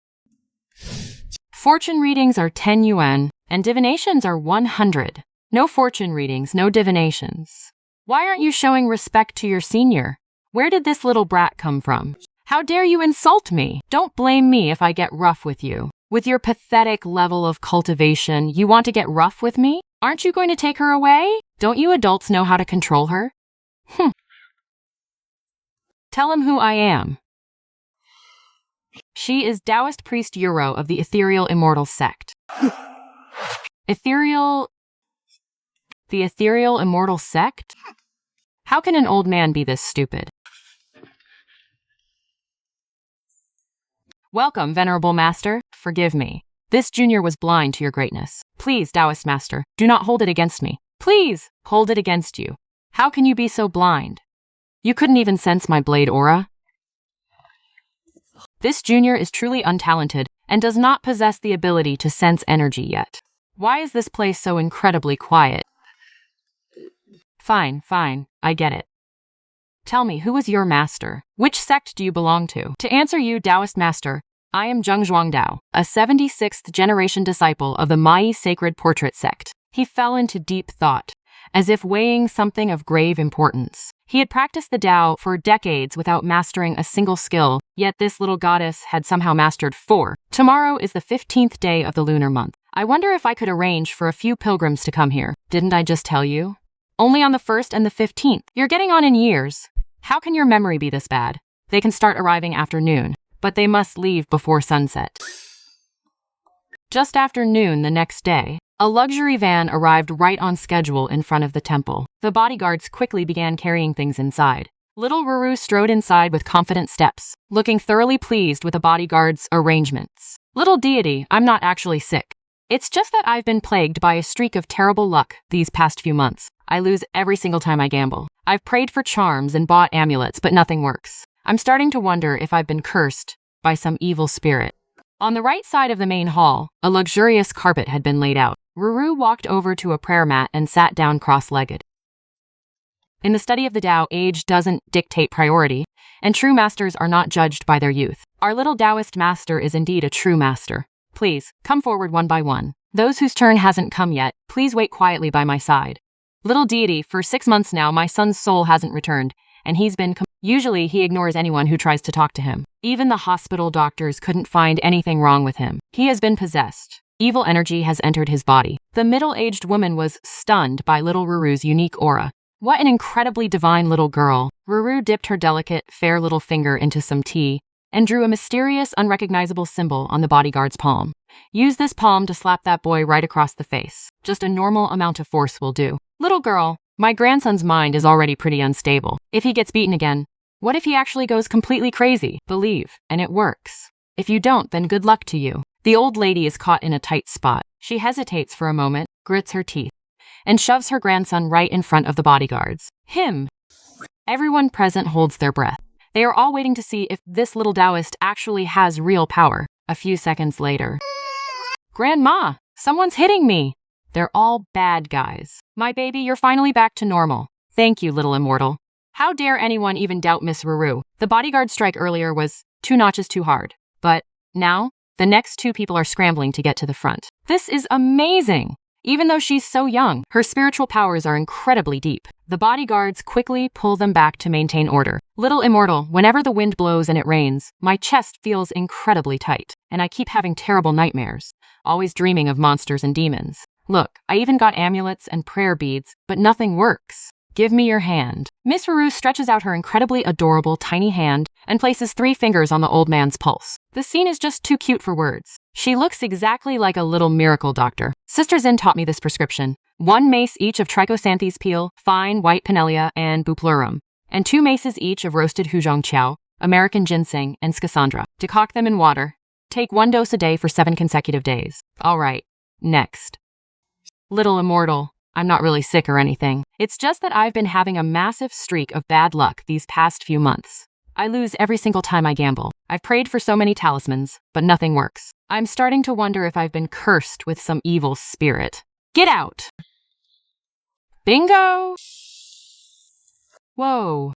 Fortune readings are 10 yuan, and divinations are 100. No fortune readings, no divinations. Why aren't you showing respect to your senior? Where did this little brat come from? How dare you insult me? Don't blame me if I get rough with you. With your pathetic level of cultivation, you want to get rough with me? Aren't you going to take her away? Don't you adults know how to control her? Tell him who I am. She is Taoist priest Euro of the Ethereal Immortal Sect. The Ethereal Immortal Sect? How can an old man be this stupid? Welcome, Venerable Master. Forgive me. This junior was blind to your greatness. Please, Taoist Master, do not hold it against me. Please, hold it against you. How can you be so blind? You couldn't even sense my blade aura? This junior is truly untalented and does not possess the ability to sense energy yet. Why is this place so incredibly quiet? Fine, I get it. Tell me, who is your master? Which sect do you belong to? To answer you, Taoist master, I am Zhengzhuang Dao, a 76th generation disciple of the Mai sacred portrait sect. He fell into deep thought, as if weighing something of grave importance. He had practiced the Tao for decades without mastering a single skill, yet this little goddess had somehow mastered 4. Tomorrow is the 15th day of the lunar month. I wonder if I could arrange for a few pilgrims to come here. Didn't I just tell you? Only on the 1st and the 15th. You're getting on in years. How can your memory be this bad? They can start arriving after noon, but they must leave before sunset. Just after noon the next day, a luxury van arrived right on schedule in front of the temple. The bodyguards quickly began carrying things inside. Little Ruru strode inside with confident steps, looking thoroughly pleased with the bodyguards' arrangements. Little deity, I'm not actually sick. It's just that I've been plagued by a streak of terrible luck these past few months. I lose every single time I gamble. I've prayed for charms and bought amulets, but nothing works. I'm starting to wonder if I've been cursed by some evil spirit. On the right side of the main hall, a luxurious carpet had been laid out. Ruru walked over to a prayer mat and sat down cross-legged. In the study of the Tao, age doesn't dictate priority, and true masters are not judged by their youth. Our little Taoist master is indeed a true master. Please, come forward one by one. Those whose turn hasn't come yet, please wait quietly by my side. Little deity, for 6 months now, my son's soul hasn't returned, and he's been Usually, he ignores anyone who tries to talk to him. Even the hospital doctors couldn't find anything wrong with him. He has been possessed. Evil energy has entered his body. The middle-aged woman was stunned by little Ruru's unique aura. What an incredibly divine little girl. Ruru dipped her delicate, fair little finger into some tea and drew a mysterious, unrecognizable symbol on the bodyguard's palm. Use this palm to slap that boy right across the face. Just a normal amount of force will do. Little girl, my grandson's mind is already pretty unstable. If he gets beaten again, what if he actually goes completely crazy? Believe, and it works. If you don't, then good luck to you. The old lady is caught in a tight spot. She hesitates for a moment, grits her teeth, and shoves her grandson right in front of the bodyguards. Him! Everyone present holds their breath. They are all waiting to see if this little Taoist actually has real power. A few seconds later. Grandma, someone's hitting me! They're all bad guys. My baby, you're finally back to normal. Thank you, little immortal. How dare anyone even doubt Miss Ruru? The bodyguard strike earlier was 2 notches too hard. But now, the next 2 people are scrambling to get to the front. This is amazing! Even though she's so young, her spiritual powers are incredibly deep. The bodyguards quickly pull them back to maintain order. Little immortal, whenever the wind blows and it rains, my chest feels incredibly tight, and I keep having terrible nightmares, always dreaming of monsters and demons. Look, I even got amulets and prayer beads, but nothing works. Give me your hand. Miss Ruru stretches out her incredibly adorable tiny hand and places 3 fingers on the old man's pulse. The scene is just too cute for words. She looks exactly like a little miracle doctor. Sister Zin taught me this prescription. 1 mace each of trichosanthes peel, fine white pinelia, and bupleurum, and 2 maces each of roasted huzhong qiao, American ginseng, and schisandra. Decoct them in water. Take 1 dose a day for 7 consecutive days. All right, next. Little immortal, I'm not really sick or anything. It's just that I've been having a massive streak of bad luck these past few months. I lose every single time I gamble. I've prayed for so many talismans, but nothing works. I'm starting to wonder if I've been cursed with some evil spirit. Get out! Bingo! Whoa.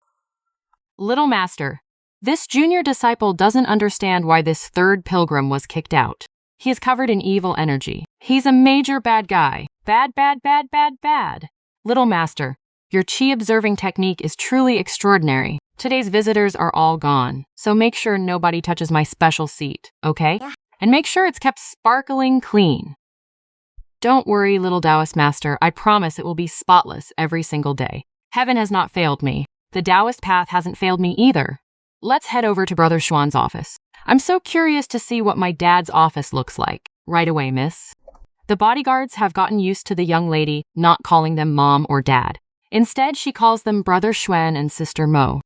Little master, this junior disciple doesn't understand why this 3rd pilgrim was kicked out. He is covered in evil energy. He's a major bad guy. Bad, bad, bad, bad, bad. Little master, your chi observing technique is truly extraordinary. Today's visitors are all gone, so make sure nobody touches my special seat, okay? Yeah. And make sure it's kept sparkling clean. Don't worry, little Taoist master, I promise it will be spotless every single day. Heaven has not failed me. The Taoist path hasn't failed me either. Let's head over to Brother Xuan's office. I'm so curious to see what my dad's office looks like. Right away, miss. The bodyguards have gotten used to the young lady not calling them mom or dad. Instead, she calls them Brother Xuan and Sister Mo.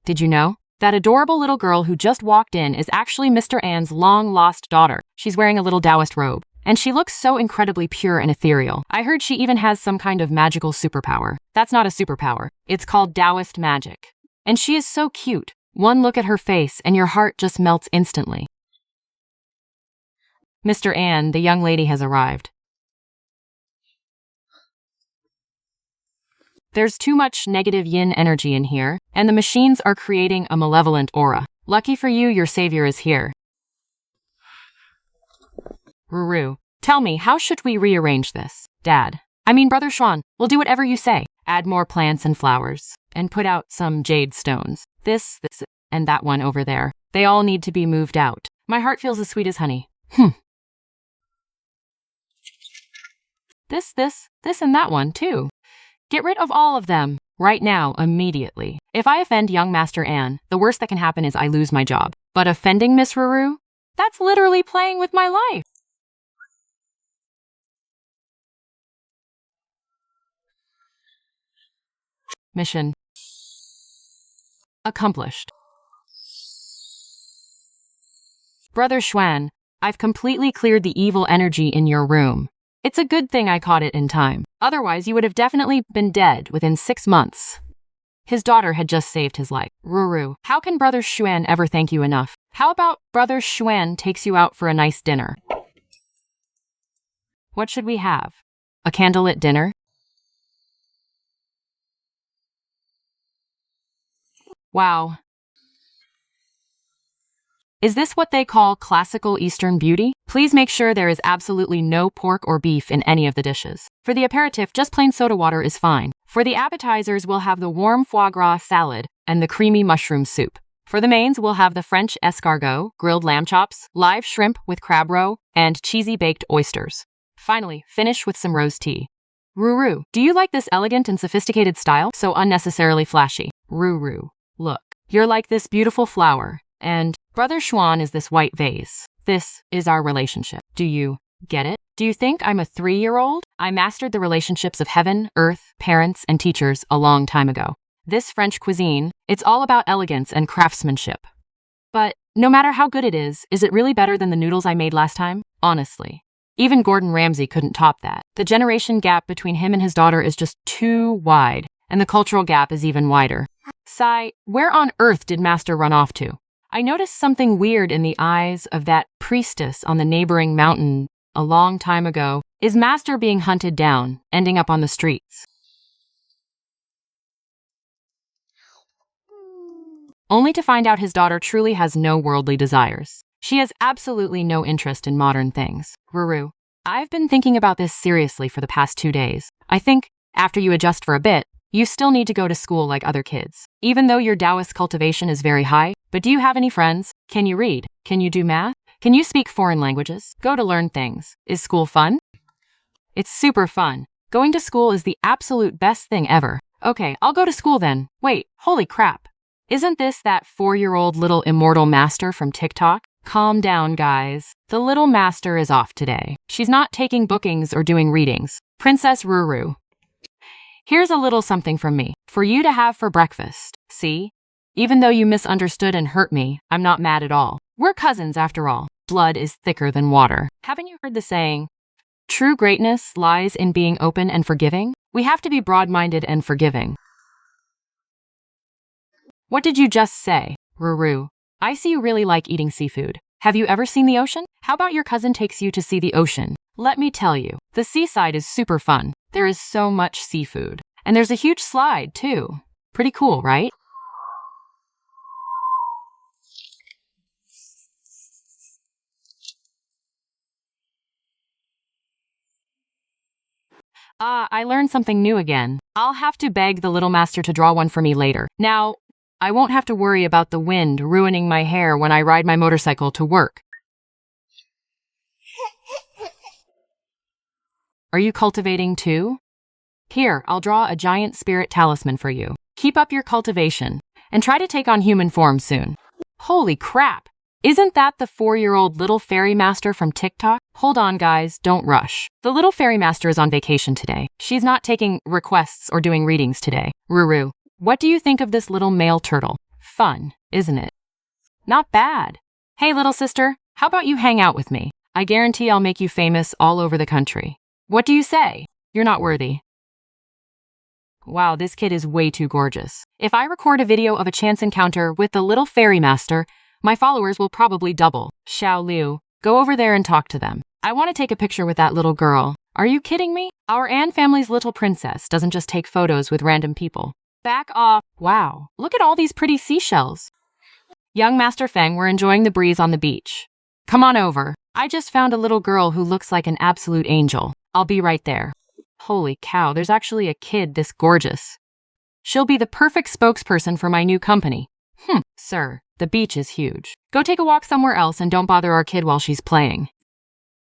Did you know? That adorable little girl who just walked in is actually Mr. An's long-lost daughter. She's wearing a little Taoist robe. And she looks so incredibly pure and ethereal. I heard she even has some kind of magical superpower. That's not a superpower. It's called Taoist magic. And she is so cute. One look at her face and your heart just melts instantly. Mr. Ann, the young lady has arrived. There's too much negative yin energy in here, and the machines are creating a malevolent aura. Lucky for you, your savior is here. Ruru, tell me, how should we rearrange this? Dad. Brother Schwan, we'll do whatever you say. Add more plants and flowers, and put out some jade stones. This, and that one over there. They all need to be moved out. My heart feels as sweet as honey. This, and that one, too. Get rid of all of them, right now, immediately. If I offend young Master Ann, the worst that can happen is I lose my job. But offending Miss Ruru? That's literally playing with my life. Mission accomplished. Brother Schwan, I've completely cleared the evil energy in your room. It's a good thing I caught it in time. Otherwise, you would have definitely been dead within 6 months. His daughter had just saved his life. Ruru, how can Brother Schwan ever thank you enough? How about Brother Schwan takes you out for a nice dinner? What should we have? A candlelit dinner? Wow. Is this what they call classical Eastern beauty? Please make sure there is absolutely no pork or beef in any of the dishes. For the aperitif, just plain soda water is fine. For the appetizers, we'll have the warm foie gras salad and the creamy mushroom soup. For the mains, we'll have the French escargot, grilled lamb chops, live shrimp with crab roe, and cheesy baked oysters. Finally, finish with some rose tea. Ruru, do you like this elegant and sophisticated style? So unnecessarily flashy. Ruru, look, you're like this beautiful flower. And Brother Schwan is this white vase. This is our relationship. Do you get it? Do you think I'm a 3-year-old? I mastered the relationships of heaven, earth, parents, and teachers a long time ago. This French cuisine, it's all about elegance and craftsmanship. But no matter how good it is it really better than the noodles I made last time? Honestly. Even Gordon Ramsay couldn't top that. The generation gap between him and his daughter is just too wide, and the cultural gap is even wider. Sai, where on earth did Master run off to? I noticed something weird in the eyes of that priestess on the neighboring mountain a long time ago. Is Master being hunted down, ending up on the streets? Only to find out his daughter truly has no worldly desires. She has absolutely no interest in modern things. Ruru, I've been thinking about this seriously for the past 2 days. I think, after you adjust for a bit, you still need to go to school like other kids. Even though your Taoist cultivation is very high, but do you have any friends? Can you read? Can you do math? Can you speak foreign languages? Go to learn things. Is school fun? It's super fun. Going to school is the absolute best thing ever. Okay, I'll go to school then. Wait, holy crap. Isn't this that 4-year-old little immortal master from TikTok? Calm down, guys. The little master is off today. She's not taking bookings or doing readings. Princess Ruru. Here's a little something from me, for you to have for breakfast. See? Even though you misunderstood and hurt me, I'm not mad at all. We're cousins after all. Blood is thicker than water. Haven't you heard the saying, true greatness lies in being open and forgiving? We have to be broad-minded and forgiving. What did you just say, Ruru? I see you really like eating seafood. Have you ever seen the ocean? How about your cousin takes you to see the ocean? Let me tell you, the seaside is super fun. There is so much seafood. And there's a huge slide, too. Pretty cool, right? I learned something new again. I'll have to beg the little master to draw one for me later. Now, I won't have to worry about the wind ruining my hair when I ride my motorcycle to work. Are you cultivating too? Here, I'll draw a giant spirit talisman for you. Keep up your cultivation, and try to take on human form soon. Holy crap! Isn't that the 4-year-old little fairy master from TikTok? Hold on, guys, don't rush. The little fairy master is on vacation today. She's not taking requests or doing readings today. Ruru, what do you think of this little male turtle? Fun, isn't it? Not bad. Hey, little sister, how about you hang out with me? I guarantee I'll make you famous all over the country. What do you say? You're not worthy. Wow, this kid is way too gorgeous. If I record a video of a chance encounter with the little fairy master, my followers will probably double. Xiao Liu, go over there and talk to them. I want to take a picture with that little girl. Are you kidding me? Our Anne family's little princess doesn't just take photos with random people. Back off. Wow, look at all these pretty seashells. Young Master Feng were enjoying the breeze on the beach. Come on over. I just found a little girl who looks like an absolute angel. I'll be right there. Holy cow, there's actually a kid this gorgeous. She'll be the perfect spokesperson for my new company. Sir, the beach is huge. Go take a walk somewhere else and don't bother our kid while she's playing.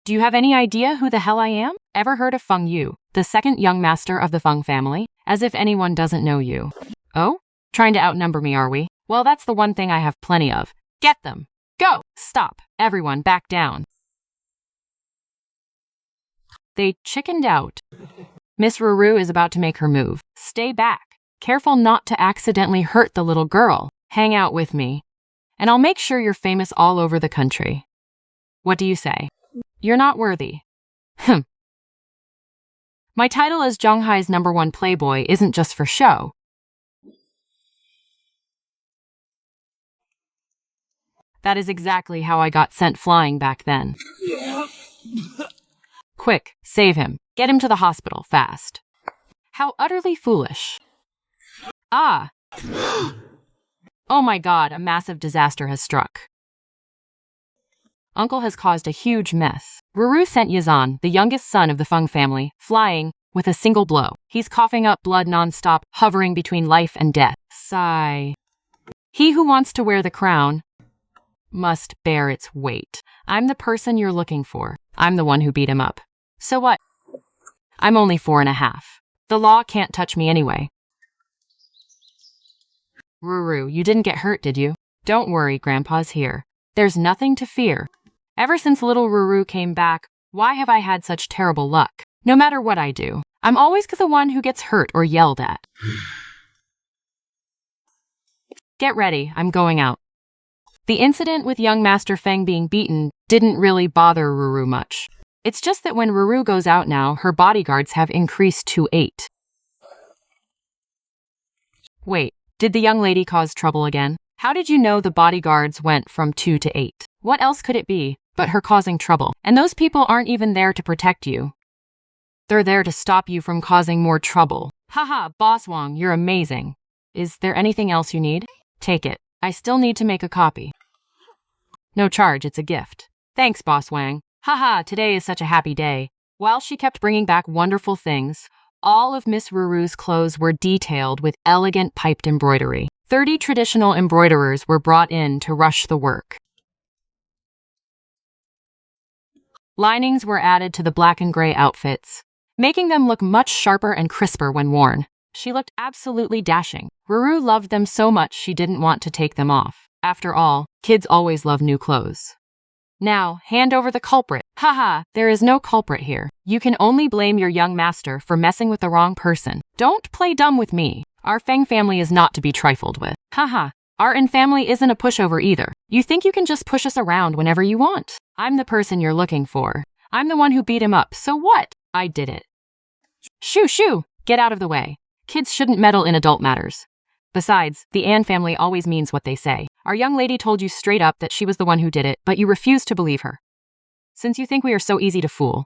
Do you have any idea who the hell I am? Ever heard of Feng Yu, the second young master of the Feng family? As if anyone doesn't know you. Oh? Trying to outnumber me, are we? Well, that's the one thing I have plenty of. Get them. Go. Stop. Everyone, back down. They chickened out. Miss Ruru is about to make her move. Stay back. Careful not to accidentally hurt the little girl. Hang out with me, and I'll make sure you're famous all over the country. What do you say? You're not worthy. My title as Zhonghai's #1 playboy isn't just for show. That is exactly how I got sent flying back then. Quick, save him. Get him to the hospital, fast. How utterly foolish. Ah! Oh my god, a massive disaster has struck. Uncle has caused a huge mess. Ruru sent Yazan, the youngest son of the Feng family, flying with a single blow. He's coughing up blood non-stop, hovering between life and death. Sigh. He who wants to wear the crown must bear its weight. I'm the person you're looking for. I'm the one who beat him up. So what? I'm only 4.5. The law can't touch me anyway. Ruru, you didn't get hurt, did you? Don't worry, Grandpa's here. There's nothing to fear. Ever since little Ruru came back, why have I had such terrible luck? No matter what I do, I'm always the one who gets hurt or yelled at. Get ready, I'm going out. The incident with young Master Feng being beaten didn't really bother Ruru much. It's just that when Ruru goes out now, her bodyguards have increased to 8. Wait, did the young lady cause trouble again? How did you know the bodyguards went from 2 to 8? What else could it be but her causing trouble? And those people aren't even there to protect you. They're there to stop you from causing more trouble. Haha, Boss Wang, you're amazing. Is there anything else you need? Take it. I still need to make a copy. No charge, it's a gift. Thanks, Boss Wang. Haha, today is such a happy day. While she kept bringing back wonderful things, all of Miss Ruru's clothes were detailed with elegant piped embroidery. 30 traditional embroiderers were brought in to rush the work. Linings were added to the black and gray outfits, making them look much sharper and crisper when worn. She looked absolutely dashing. Ruru loved them so much she didn't want to take them off. After all, kids always love new clothes. Now, hand over the culprit. Haha, there is no culprit here. You can only blame your young master for messing with the wrong person. Don't play dumb with me. Our Feng family is not to be trifled with. Haha, our In family isn't a pushover either. You think you can just push us around whenever you want? I'm the person you're looking for. I'm the one who beat him up, so what? I did it. Shoo, shoo! Get out of the way. Kids shouldn't meddle in adult matters. Besides, the Anne family always means what they say. Our young lady told you straight up that she was the one who did it, but you refused to believe her. Since you think we are so easy to fool,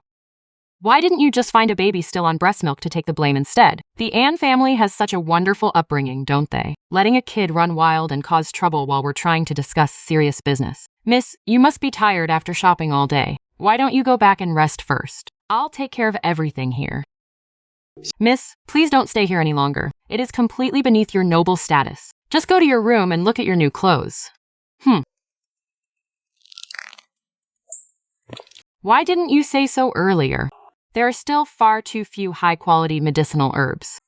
why didn't you just find a baby still on breast milk to take the blame instead? The Anne family has such a wonderful upbringing, don't they? Letting a kid run wild and cause trouble while we're trying to discuss serious business. Miss, you must be tired after shopping all day. Why don't you go back and rest first? I'll take care of everything here. Miss, please don't stay here any longer. It is completely beneath your noble status. Just go to your room and look at your new clothes. Why didn't you say so earlier? There are still far too few high-quality medicinal herbs.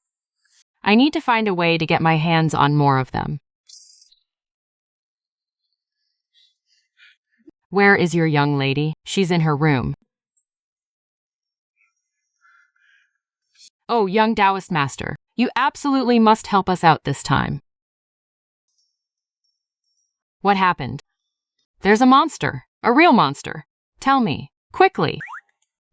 I need to find a way to get my hands on more of them. Where is your young lady? She's in her room. Oh, young Taoist master, you absolutely must help us out this time. What happened? There's a monster, a real monster. Tell me, quickly.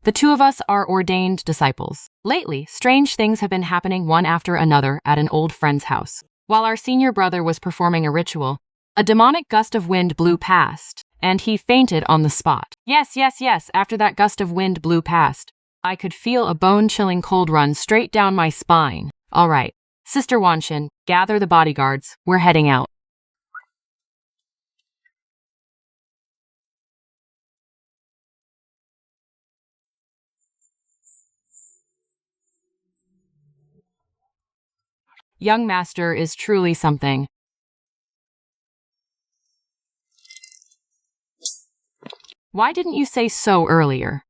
The two of us are ordained disciples. Lately, strange things have been happening one after another at an old friend's house. While our senior brother was performing a ritual, a demonic gust of wind blew past, and he fainted on the spot. Yes, after that gust of wind blew past, I could feel a bone-chilling cold run straight down my spine. All right, Sister Wanshin, gather the bodyguards. We're heading out. Young master is truly something. Why didn't you say so earlier?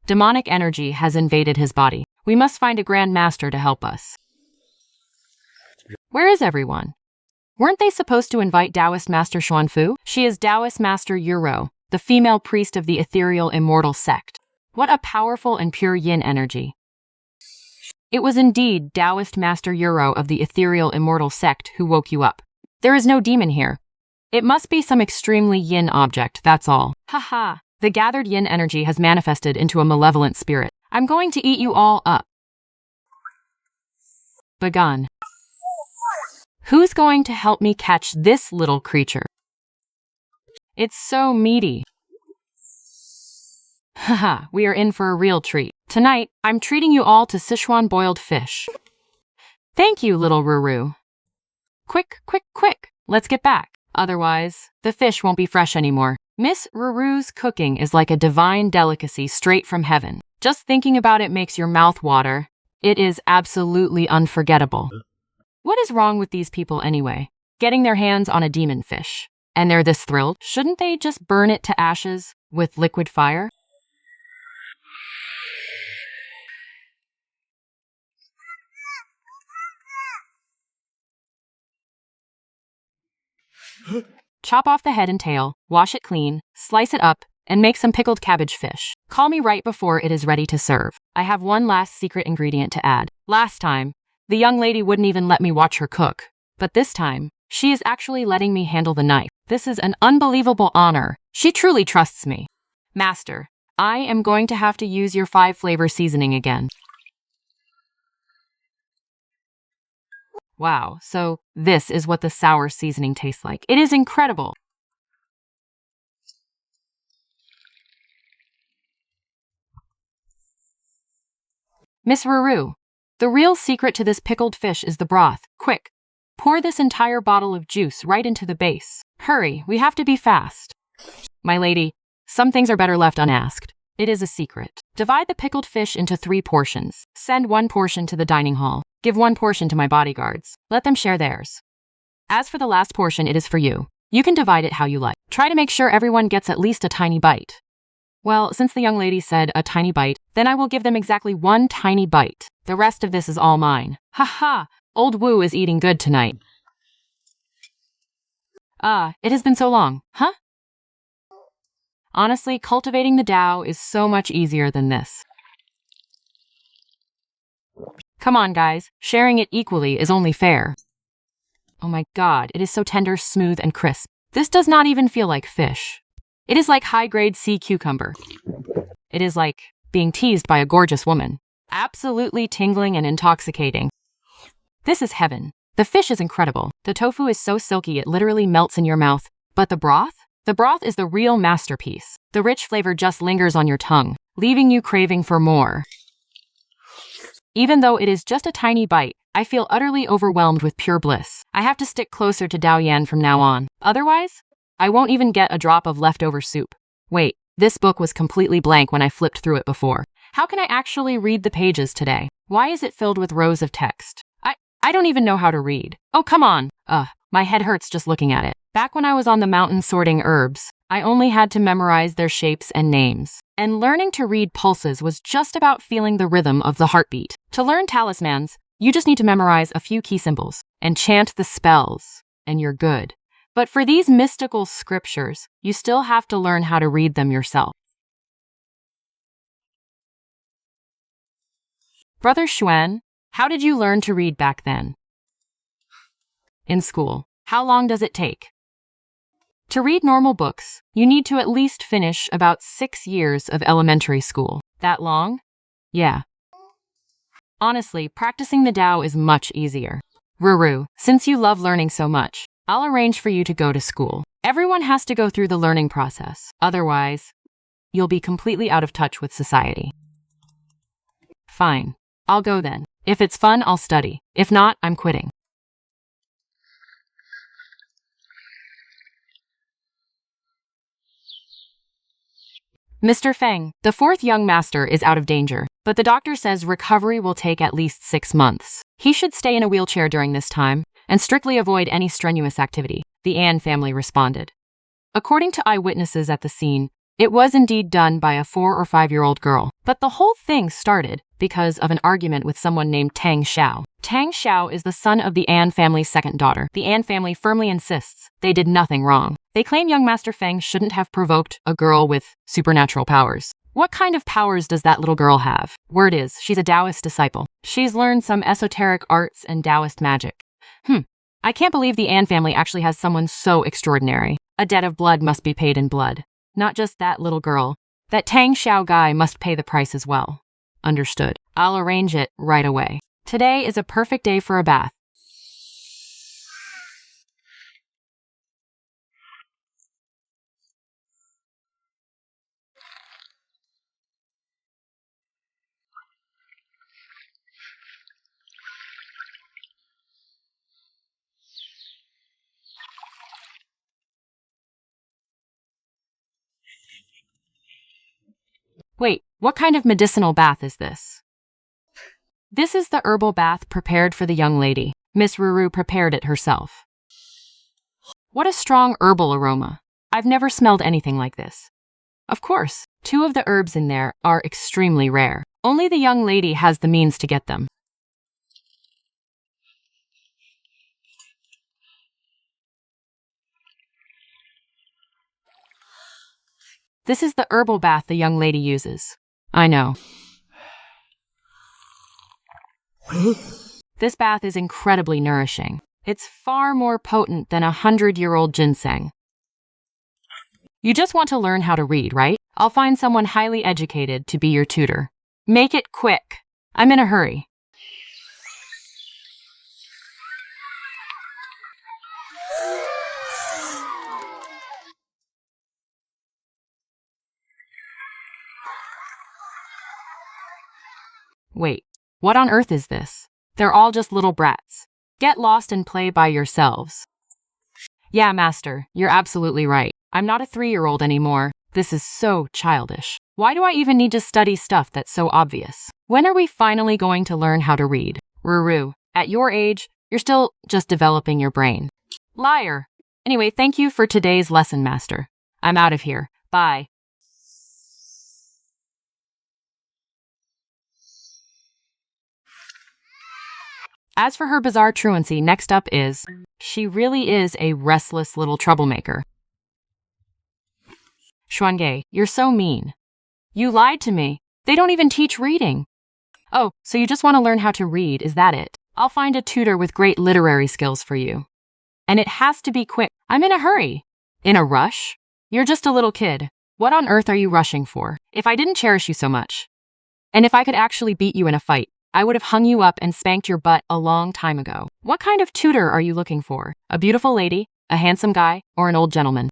Demonic energy has invaded his body. We must find a Grand Master to help us. Where is everyone? Weren't they supposed to invite Taoist Master Xuanfu? She is Taoist Master Yuro, the female priest of the ethereal immortal sect. What a powerful and pure yin energy. It was indeed Taoist Master Yuro of the ethereal immortal sect who woke you up. There is no demon here. It must be some extremely yin object, that's all. Haha, the gathered yin energy has manifested into a malevolent spirit. I'm going to eat you all up. Begun. Who's going to help me catch this little creature? It's so meaty. Haha, we are in for a real treat. Tonight, I'm treating you all to Sichuan boiled fish. Thank you, little Ruru. Quick, let's get back. Otherwise, the fish won't be fresh anymore. Miss Ruru's cooking is like a divine delicacy straight from heaven. Just thinking about it makes your mouth water. It is absolutely unforgettable. What is wrong with these people anyway? Getting their hands on a demon fish. And they're this thrilled? Shouldn't they just burn it to ashes with liquid fire? Chop off the head and tail, wash it clean, slice it up, and make some pickled cabbage fish. Call me right before it is ready to serve. I have one last secret ingredient to add. Last time, the young lady wouldn't even let me watch her cook. But this time, she is actually letting me handle the knife. This is an unbelievable honor. She truly trusts me. Master, I am going to have to use your 5-flavor seasoning again. Wow, so this is what the sour seasoning tastes like. It is incredible. Miss Ruru, the real secret to this pickled fish is the broth. Quick, pour this entire bottle of juice right into the base. Hurry, we have to be fast. My lady, some things are better left unasked. It is a secret. Divide the pickled fish into 3 portions. Send 1 portion to the dining hall. Give 1 portion to my bodyguards. Let them share theirs. As for the last portion, it is for you. You can divide it how you like. Try to make sure everyone gets at least a tiny bite. Well, since the young lady said a tiny bite, then I will give them exactly 1 tiny bite. The rest of this is all mine. Ha! Old Wu is eating good tonight. It has been so long, huh? Honestly, cultivating the Tao is so much easier than this. Come on, guys. Sharing it equally is only fair. Oh my god, it is so tender, smooth, and crisp. This does not even feel like fish. It is like high-grade sea cucumber. It is like being teased by a gorgeous woman. Absolutely tingling and intoxicating. This is heaven. The fish is incredible. The tofu is so silky it literally melts in your mouth. But the broth? The broth is the real masterpiece. The rich flavor just lingers on your tongue, leaving you craving for more. Even though it is just a tiny bite, I feel utterly overwhelmed with pure bliss. I have to stick closer to Daoyan from now on. Otherwise, I won't even get a drop of leftover soup. Wait, this book was completely blank when I flipped through it before. How can I actually read the pages today? Why is it filled with rows of text? I don't even know how to read. Oh, come on. My head hurts just looking at it. Back when I was on the mountain sorting herbs, I only had to memorize their shapes and names. And learning to read pulses was just about feeling the rhythm of the heartbeat. To learn talismans, you just need to memorize a few key symbols and chant the spells, and you're good. But for these mystical scriptures, you still have to learn how to read them yourself. Brother Xuan, how did you learn to read back then? In school. How long does it take? To read normal books, you need to at least finish about 6 years of elementary school. That long? Yeah. Honestly, practicing the Tao is much easier. Ruru, since you love learning so much, I'll arrange for you to go to school. Everyone has to go through the learning process. Otherwise, you'll be completely out of touch with society. Fine. I'll go then. If it's fun, I'll study. If not, I'm quitting. Mr. Feng, the fourth young master is out of danger, but the doctor says recovery will take at least 6 months. He should stay in a wheelchair during this time and strictly avoid any strenuous activity, the An family responded. According to eyewitnesses at the scene, it was indeed done by a 4 or 5-year-old girl, but the whole thing started because of an argument with someone named Tang Xiao. Tang Xiao is the son of the An family's second daughter. The An family firmly insists they did nothing wrong. They claim young Master Feng shouldn't have provoked a girl with supernatural powers. What kind of powers does that little girl have? Word is, she's a Taoist disciple. She's learned some esoteric arts and Taoist magic. I can't believe the An family actually has someone so extraordinary. A debt of blood must be paid in blood. Not just that little girl. That Tang Xiao guy must pay the price as well. Understood. I'll arrange it right away. Today is a perfect day for a bath. Wait, what kind of medicinal bath is this? This is the herbal bath prepared for the young lady. Miss Ruru prepared it herself. What a strong herbal aroma. I've never smelled anything like this. Of course, 2 of the herbs in there are extremely rare. Only the young lady has the means to get them. This is the herbal bath the young lady uses. I know. This bath is incredibly nourishing. It's far more potent than 100-year-old ginseng. You just want to learn how to read, right? I'll find someone highly educated to be your tutor. Make it quick. I'm in a hurry. Wait, what on earth is this? They're all just little brats. Get lost and play by yourselves. Yeah, Master, you're absolutely right. I'm not a 3-year-old anymore. This is so childish. Why do I even need to study stuff that's so obvious? When are we finally going to learn how to read? Ruru, at your age, you're still just developing your brain. Liar. Anyway, thank you for today's lesson, Master. I'm out of here. Bye. As for her bizarre truancy, next up is, she really is a restless little troublemaker. Xuange, you're so mean. You lied to me. They don't even teach reading. Oh, so you just want to learn how to read, is that it? I'll find a tutor with great literary skills for you. And it has to be quick. I'm in a hurry. In a rush? You're just a little kid. What on earth are you rushing for? If I didn't cherish you so much, and if I could actually beat you in a fight, I would have hung you up and spanked your butt a long time ago. What kind of tutor are you looking for? A beautiful lady, a handsome guy, or an old gentleman?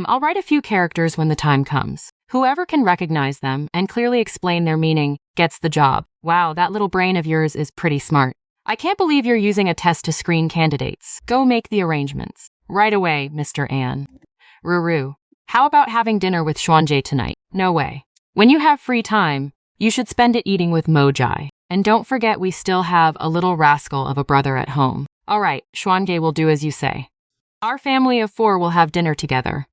I'll write a few characters when the time comes. Whoever can recognize them and clearly explain their meaning gets the job. Wow, that little brain of yours is pretty smart. I can't believe you're using a test to screen candidates. Go make the arrangements. Right away, Mr. An. Ruru, how about having dinner with Xuanjie tonight? No way. When you have free time, you should spend it eating with Mojai. And don't forget we still have a little rascal of a brother at home. All right, Xuanjie will do as you say. Our family of 4 will have dinner together.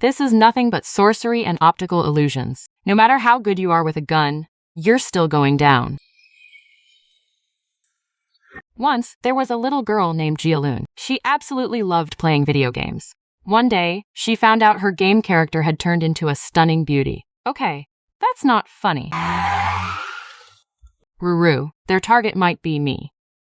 This is nothing but sorcery and optical illusions. No matter how good you are with a gun, you're still going down. Once, there was a little girl named Jialun. She absolutely loved playing video games. One day, she found out her game character had turned into a stunning beauty. Okay, that's not funny. Ruru, their target might be me.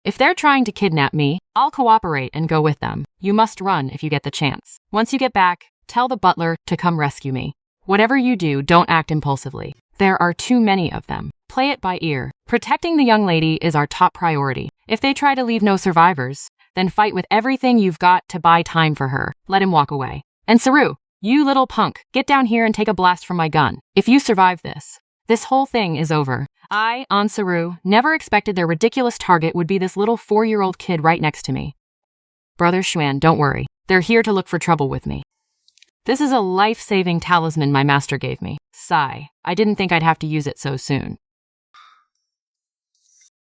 If they're trying to kidnap me, I'll cooperate and go with them. You must run if you get the chance. Once you get back, tell the butler to come rescue me. Whatever you do, don't act impulsively. There are too many of them. Play it by ear. Protecting the young lady is our top priority. If they try to leave no survivors, then fight with everything you've got to buy time for her. Let him walk away. And Saru, you little punk, get down here and take a blast from my gun. If you survive this whole thing is over. I, Ansaru, never expected their ridiculous target would be this little 4-year-old kid right next to me. Brother Xuan, don't worry. They're here to look for trouble with me. This is a life-saving talisman my master gave me. Sigh. I didn't think I'd have to use it so soon.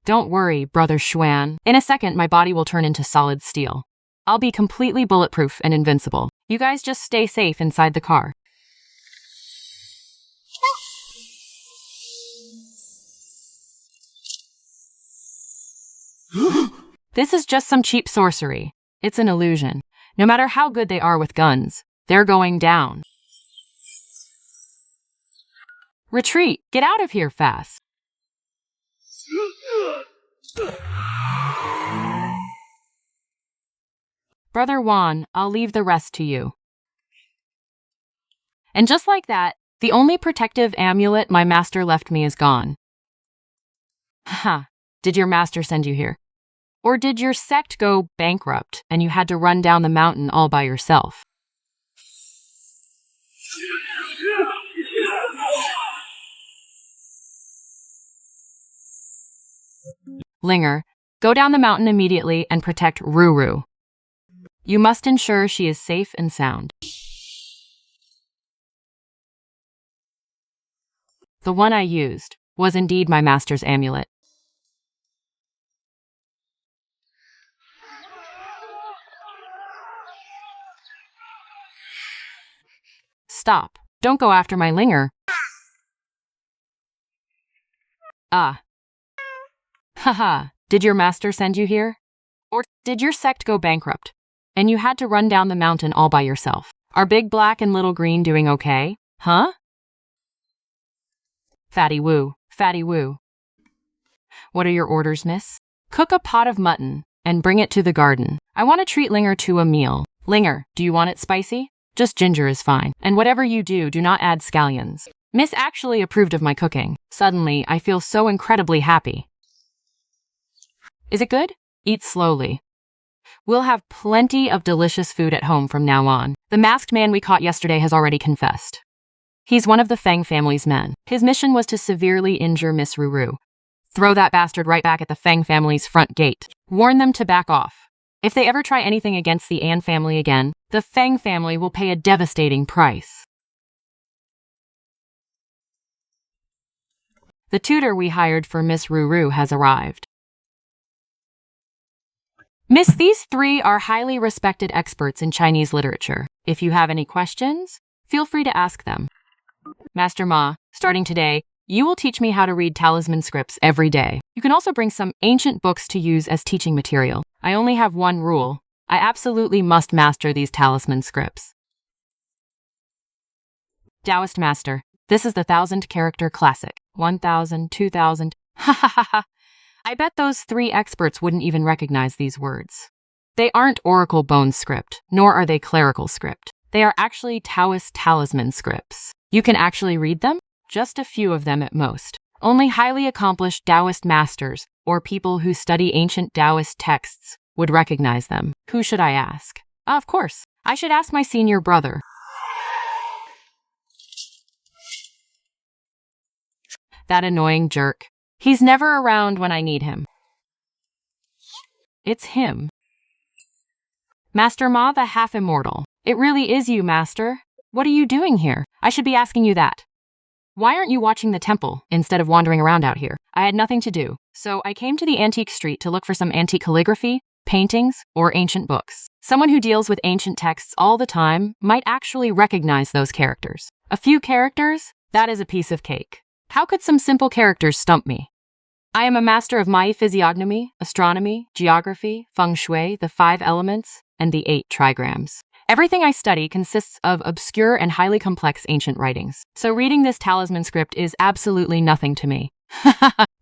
Don't worry, Brother Xuan. In a second, my body will turn into solid steel. I'll be completely bulletproof and invincible. You guys just stay safe inside the car. This is just some cheap sorcery. It's an illusion. No matter how good they are with guns, they're going down. Retreat! Get out of here fast! Brother Juan, I'll leave the rest to you. And just like that, the only protective amulet my master left me is gone. Ha! Did your master send you here? Or did your sect go bankrupt and you had to run down the mountain all by yourself? Linger, go down the mountain immediately and protect Ruru. You must ensure she is safe and sound. The one I used was indeed my master's amulet. Stop. Don't go after my Linger. Ah. Haha, did your master send you here? Or did your sect go bankrupt, and you had to run down the mountain all by yourself? Are Big Black and Little Green doing okay? Huh? Fatty Woo, Fatty Woo. What are your orders, miss? Cook a pot of mutton and bring it to the garden. I want to treat Linger to a meal. Linger, do you want it spicy? Just ginger is fine. And whatever you do not add scallions. Miss actually approved of my cooking. Suddenly, I feel so incredibly happy. Is it good? Eat slowly. We'll have plenty of delicious food at home from now on. The masked man we caught yesterday has already confessed. He's one of the Fang family's men. His mission was to severely injure Miss Ruru. Throw that bastard right back at the Fang family's front gate. Warn them to back off. If they ever try anything against the An family again, the Fang family will pay a devastating price. The tutor we hired for Miss Ruru has arrived. Miss, these three are highly respected experts in Chinese literature. If you have any questions, feel free to ask them. Master Ma, starting today, you will teach me how to read talisman scripts every day. You can also bring some ancient books to use as teaching material. I only have one rule. I absolutely must master these talisman scripts. Taoist Master, this is the 1,000-character classic. 1,000, 2,000. Ha ha ha ha. I bet those three experts wouldn't even recognize these words. They aren't Oracle Bone script, nor are they clerical script. They are actually Taoist talisman scripts. You can actually read them? Just a few of them at most. Only highly accomplished Taoist masters or people who study ancient Taoist texts would recognize them. Who should I ask? Of course, I should ask my senior brother. That annoying jerk. He's never around when I need him. It's him. Master Ma, the half-immortal. It really is you, Master. What are you doing here? I should be asking you that. Why aren't you watching the temple instead of wandering around out here? I had nothing to do, so I came to the antique street to look for some antique calligraphy, paintings, or ancient books. Someone who deals with ancient texts all the time might actually recognize those characters. A few characters? That is a piece of cake. How could some simple characters stump me? I am a master of Mai physiognomy, astronomy, geography, feng shui, the 5 elements, and the 8 trigrams. Everything I study consists of obscure and highly complex ancient writings. So reading this talisman script is absolutely nothing to me.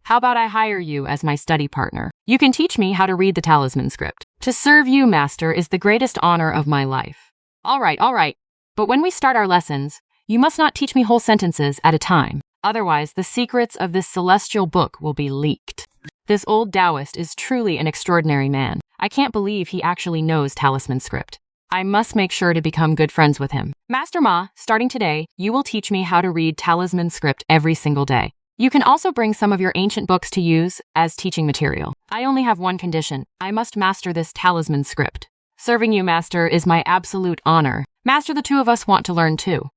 How about I hire you as my study partner? You can teach me how to read the talisman script. To serve you, master, is the greatest honor of my life. All right. But when we start our lessons, you must not teach me whole sentences at a time. Otherwise, the secrets of this celestial book will be leaked. This old Taoist is truly an extraordinary man. I can't believe he actually knows talisman script. I must make sure to become good friends with him. Master Ma, starting today, you will teach me how to read talisman script every single day. You can also bring some of your ancient books to use as teaching material. I only have one condition. I must master this talisman script. Serving you, master, is my absolute honor. Master, the two of us want to learn too.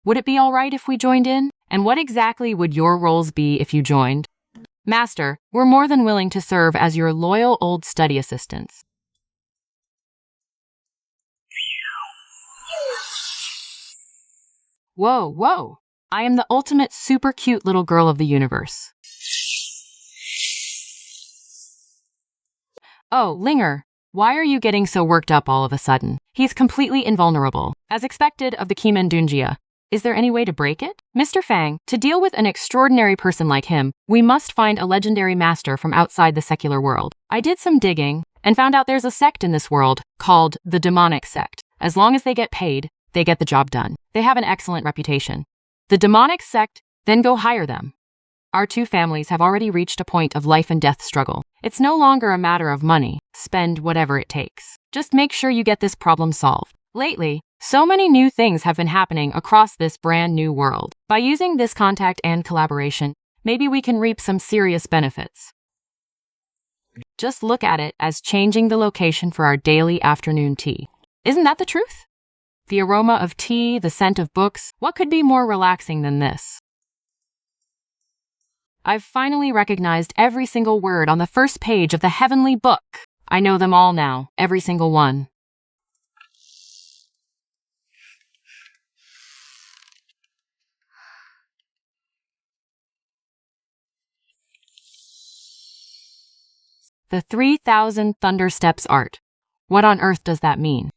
Would it be all right if we joined in? And what exactly would your roles be if you joined? Master, we're more than willing to serve as your loyal old study assistants. Whoa. I am the ultimate super cute little girl of the universe. Oh, Linger, why are you getting so worked up all of a sudden? He's completely invulnerable, as expected of the Kimendunjia. Is there any way to break it? Mr. Fang, to deal with an extraordinary person like him, we must find a legendary master from outside the secular world. I did some digging and found out there's a sect in this world called the demonic sect. As long as they get paid, they get the job done. They have an excellent reputation. The demonic sect then go hire them. Our two families have already reached a point of life and death struggle. It's no longer a matter of money. Spend whatever it takes. Just make sure you get this problem solved. Lately, so many new things have been happening across this brand new world. By using this contact and collaboration, maybe we can reap some serious benefits. Just look at it as changing the location for our daily afternoon tea. Isn't that the truth? The aroma of tea, the scent of books, what could be more relaxing than this? I've finally recognized every single word on the first page of the heavenly book. I know them all now, every single one. The 3,000 Thunder Steps art. What on earth does that mean?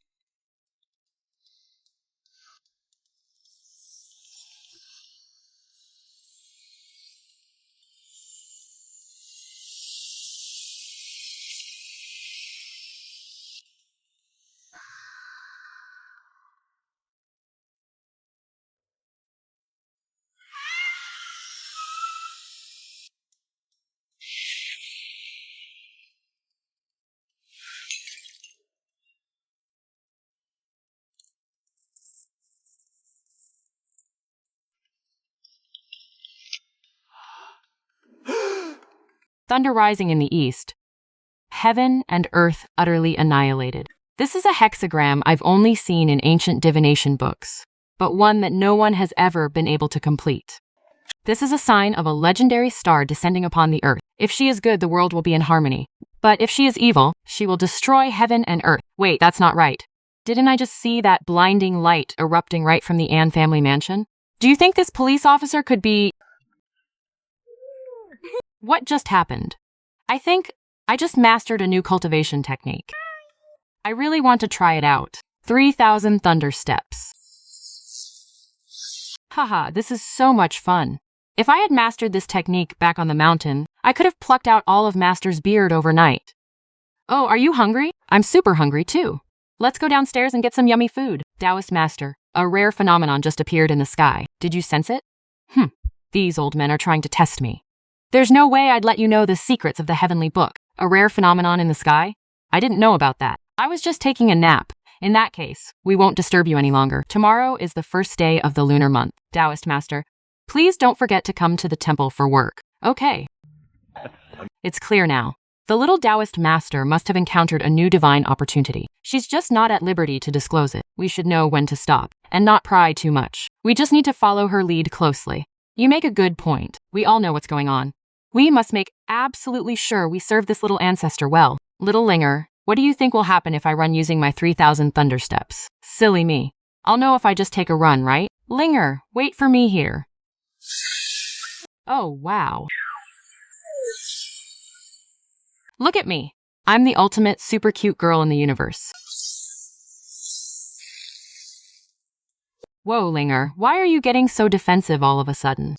Thunder rising in the east. Heaven and earth utterly annihilated. This is a hexagram I've only seen in ancient divination books, but one that no one has ever been able to complete. This is a sign of a legendary star descending upon the earth. If she is good, the world will be in harmony. But if she is evil, she will destroy heaven and earth. Wait, that's not right. Didn't I just see that blinding light erupting right from the Anne family mansion? Do you think this police officer could be... What just happened? I think I just mastered a new cultivation technique. I really want to try it out. 3,000 thunder steps. Haha, this is so much fun. If I had mastered this technique back on the mountain, I could have plucked out all of Master's beard overnight. Oh, are you hungry? I'm super hungry too. Let's go downstairs and get some yummy food. Taoist Master, a rare phenomenon just appeared in the sky. Did you sense it? These old men are trying to test me. There's no way I'd let you know the secrets of the heavenly book. A rare phenomenon in the sky? I didn't know about that. I was just taking a nap. In that case, we won't disturb you any longer. Tomorrow is the first day of the lunar month. Taoist Master, please don't forget to come to the temple for work. Okay. It's clear now. The little Taoist master must have encountered a new divine opportunity. She's just not at liberty to disclose it. We should know when to stop and not pry too much. We just need to follow her lead closely. You make a good point. We all know what's going on. We must make absolutely sure we serve this little ancestor well. Little Linger, what do you think will happen if I run using my 3,000 thunder steps? Silly me. I'll know if I just take a run, right? Linger, wait for me here. Oh, wow. Look at me. I'm the ultimate super cute girl in the universe. Whoa, Linger, why are you getting so defensive all of a sudden?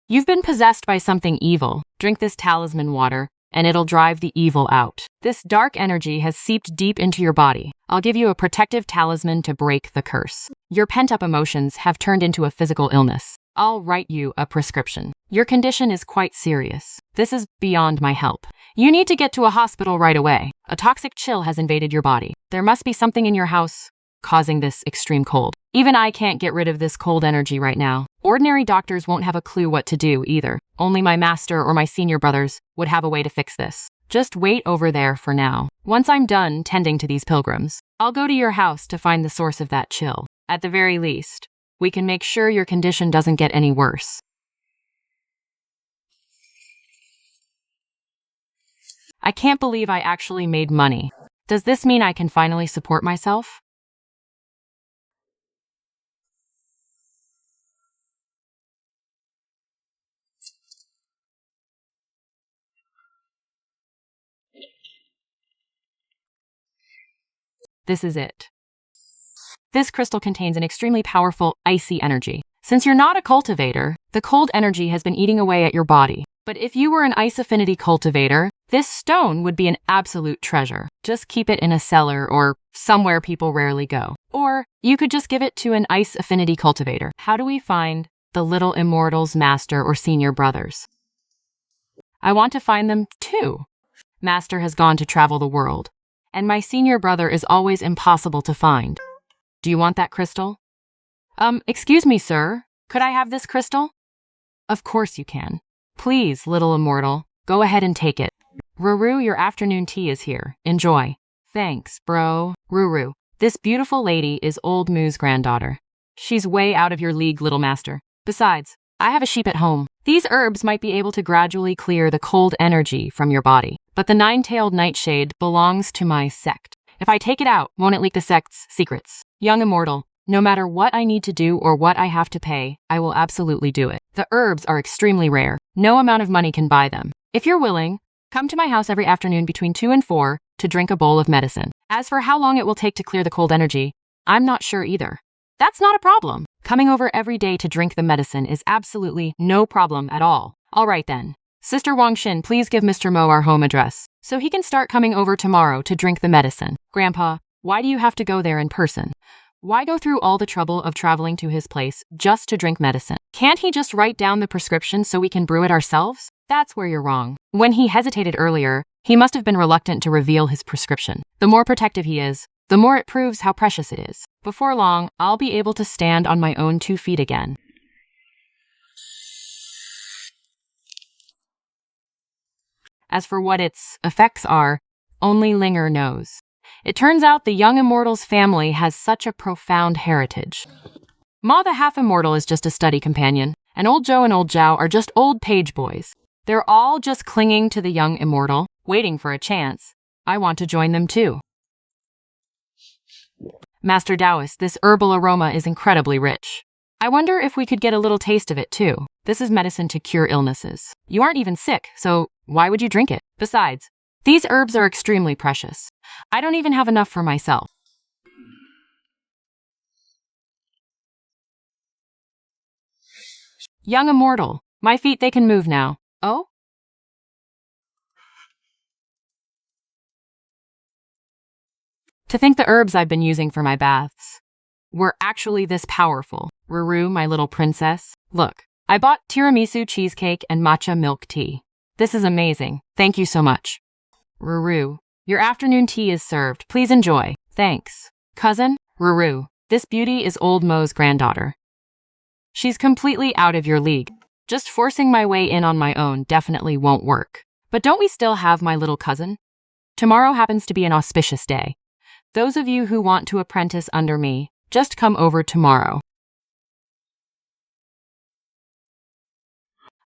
You've been possessed by something evil. Drink this talisman water, and it'll drive the evil out. This dark energy has seeped deep into your body. I'll give you a protective talisman to break the curse. Your pent-up emotions have turned into a physical illness. I'll write you a prescription. Your condition is quite serious. This is beyond my help. You need to get to a hospital right away. A toxic chill has invaded your body. There must be something in your house causing this extreme cold. Even I can't get rid of this cold energy right now. Ordinary doctors won't have a clue what to do either. Only my master or my senior brothers would have a way to fix this. Just wait over there for now. Once I'm done tending to these pilgrims, I'll go to your house to find the source of that chill. At the very least, we can make sure your condition doesn't get any worse. I can't believe I actually made money. Does this mean I can finally support myself? This is it. This crystal contains an extremely powerful, icy energy. Since you're not a cultivator, the cold energy has been eating away at your body. But if you were an ice affinity cultivator, this stone would be an absolute treasure. Just keep it in a cellar or somewhere people rarely go. Or you could just give it to an ice affinity cultivator. How do we find the little immortals' master or senior brothers? I want to find them too. Master has gone to travel the world, and my senior brother is always impossible to find. Do you want that crystal? Excuse me, sir. Could I have this crystal? Of course you can. Please, little immortal, go ahead and take it. Ruru, your afternoon tea is here. Enjoy. Thanks, bro. Ruru, this beautiful lady is Old Moo's granddaughter. She's way out of your league, little master. Besides, I have a sheep at home. These herbs might be able to gradually clear the cold energy from your body, but the nine-tailed nightshade belongs to my sect. If I take it out, won't it leak the sect's secrets? Young immortal, no matter what I need to do or what I have to pay, I will absolutely do it. The herbs are extremely rare. No amount of money can buy them. If you're willing, come to my house every afternoon between 2 and 4 to drink a bowl of medicine. As for how long it will take to clear the cold energy, I'm not sure either. That's not a problem. Coming over every day to drink the medicine is absolutely no problem at all. All right then. Sister Wangshin, please give Mr. Mo our home address, so he can start coming over tomorrow to drink the medicine. Grandpa, why do you have to go there in person? Why go through all the trouble of traveling to his place just to drink medicine? Can't he just write down the prescription so we can brew it ourselves? That's where you're wrong. When he hesitated earlier, he must have been reluctant to reveal his prescription. The more protective he is, the more it proves how precious it is. Before long, I'll be able to stand on my own 2 feet again. As for what its effects are, only Linger knows. It turns out the young immortal's family has such a profound heritage. Ma the half-immortal is just a study companion, and old Joe and old Zhao are just old page boys. They're all just clinging to the young immortal, waiting for a chance. I want to join them too. Master Taoist, this herbal aroma is incredibly rich. I wonder if we could get a little taste of it too. This is medicine to cure illnesses. You aren't even sick, so why would you drink it? Besides, these herbs are extremely precious. I don't even have enough for myself. Young immortal, my feet, they can move now. Oh? To think the herbs I've been using for my baths were actually this powerful. Ruru, my little princess. Look, I bought tiramisu cheesecake and matcha milk tea. This is amazing. Thank you so much. Ruru, your afternoon tea is served. Please enjoy. Thanks. Cousin, Ruru, this beauty is Old Mo's granddaughter. She's completely out of your league. Just forcing my way in on my own definitely won't work. But don't we still have my little cousin? Tomorrow happens to be an auspicious day. Those of you who want to apprentice under me, just come over tomorrow.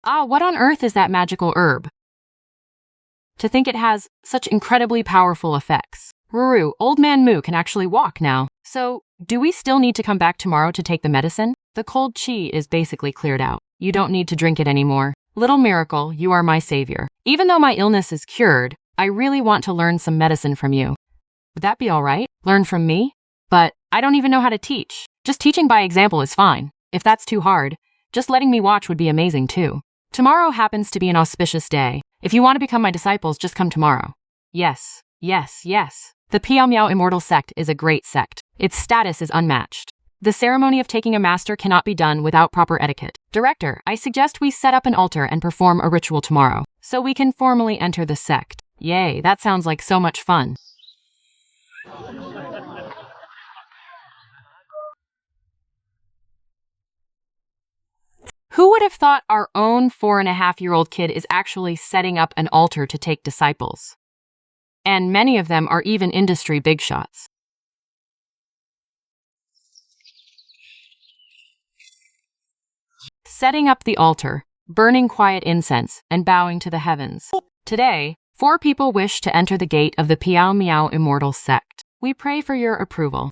Ah, what on earth is that magical herb? To think it has such incredibly powerful effects. Ruru, Old Man Moo can actually walk now. So, do we still need to come back tomorrow to take the medicine? The cold chi is basically cleared out. You don't need to drink it anymore. Little miracle, you are my savior. Even though my illness is cured, I really want to learn some medicine from you. Would that be all right? Learn from me? But I don't even know how to teach. Just teaching by example is fine. If that's too hard, just letting me watch would be amazing too. Tomorrow happens to be an auspicious day. If you want to become my disciples, just come tomorrow. Yes, yes, yes. The Piao Miao Immortal Sect is a great sect. Its status is unmatched. The ceremony of taking a master cannot be done without proper etiquette. Director, I suggest we set up an altar and perform a ritual tomorrow, so we can formally enter the sect. Yay, that sounds like so much fun. Who would have thought our own 4.5-year-old kid is actually setting up an altar to take disciples? And many of them are even industry big shots. Setting up the altar, burning quiet incense, and bowing to the heavens. Today, 4 people wish to enter the gate of the Piao Miao Immortal Sect. We pray for your approval.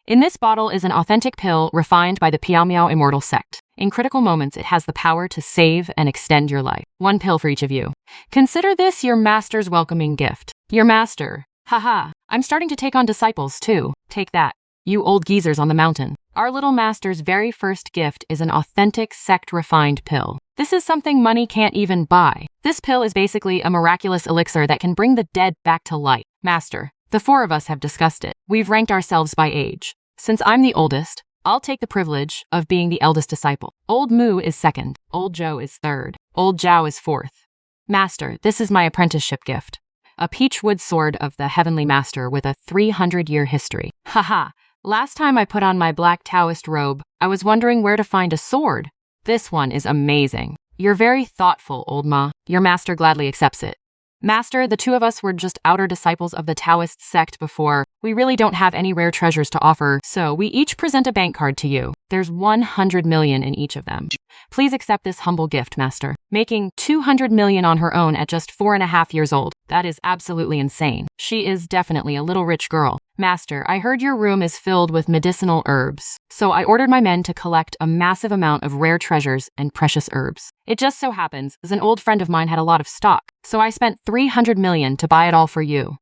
In this bottle is an authentic pill refined by the Piao Miao Immortal Sect. In critical moments, it has the power to save and extend your life. 1 pill for each of you. Consider this your master's welcoming gift. Your master. Haha, I'm starting to take on disciples too. Take that, you old geezers on the mountain. Our little master's very first gift is an authentic sect-refined pill. This is something money can't even buy. This pill is basically a miraculous elixir that can bring the dead back to life. Master, the 4 of us have discussed it. We've ranked ourselves by age. Since I'm the oldest, I'll take the privilege of being the eldest disciple. Old Moo is 2nd, Old Joe is 3rd, Old Zhao is 4th. Master, this is my apprenticeship gift. A peachwood sword of the Heavenly Master with a 300-year history. Haha, last time I put on my black Taoist robe, I was wondering where to find a sword. This one is amazing. You're very thoughtful, Old Ma. Your master gladly accepts it. Master, the 2 of us were just outer disciples of the Taoist sect before. We really don't have any rare treasures to offer, so we each present a bank card to you. There's 100 million in each of them. Please accept this humble gift, Master. Making 200 million on her own at just 4.5 years old. That is absolutely insane. She is definitely a little rich girl. Master, I heard your room is filled with medicinal herbs, so I ordered my men to collect a massive amount of rare treasures and precious herbs. It just so happens, as an old friend of mine had a lot of stock, so I spent 300 million to buy it all for you.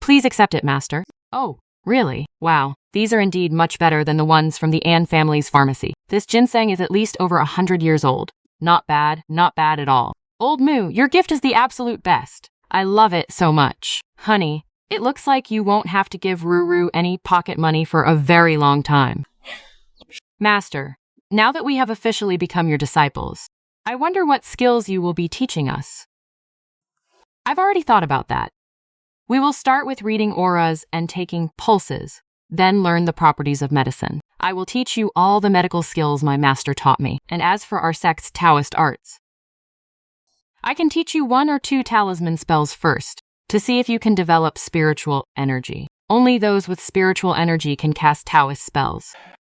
Please accept it, Master. Oh, really? Wow. These are indeed much better than the ones from the An family's pharmacy. This ginseng is at least over 100 years old. Not bad at all. Old Moo, your gift is the absolute best. I love it so much. Honey, it looks like you won't have to give Ruru any pocket money for a very long time. Master, now that we have officially become your disciples, I wonder what skills you will be teaching us. I've already thought about that. We will start with reading auras and taking pulses, then learn the properties of medicine. I will teach you all the medical skills my master taught me. And as for our sect's Taoist arts, I can teach you 1 or 2 talisman spells first, to see if you can develop spiritual energy. Only those with spiritual energy can cast Taoist spells.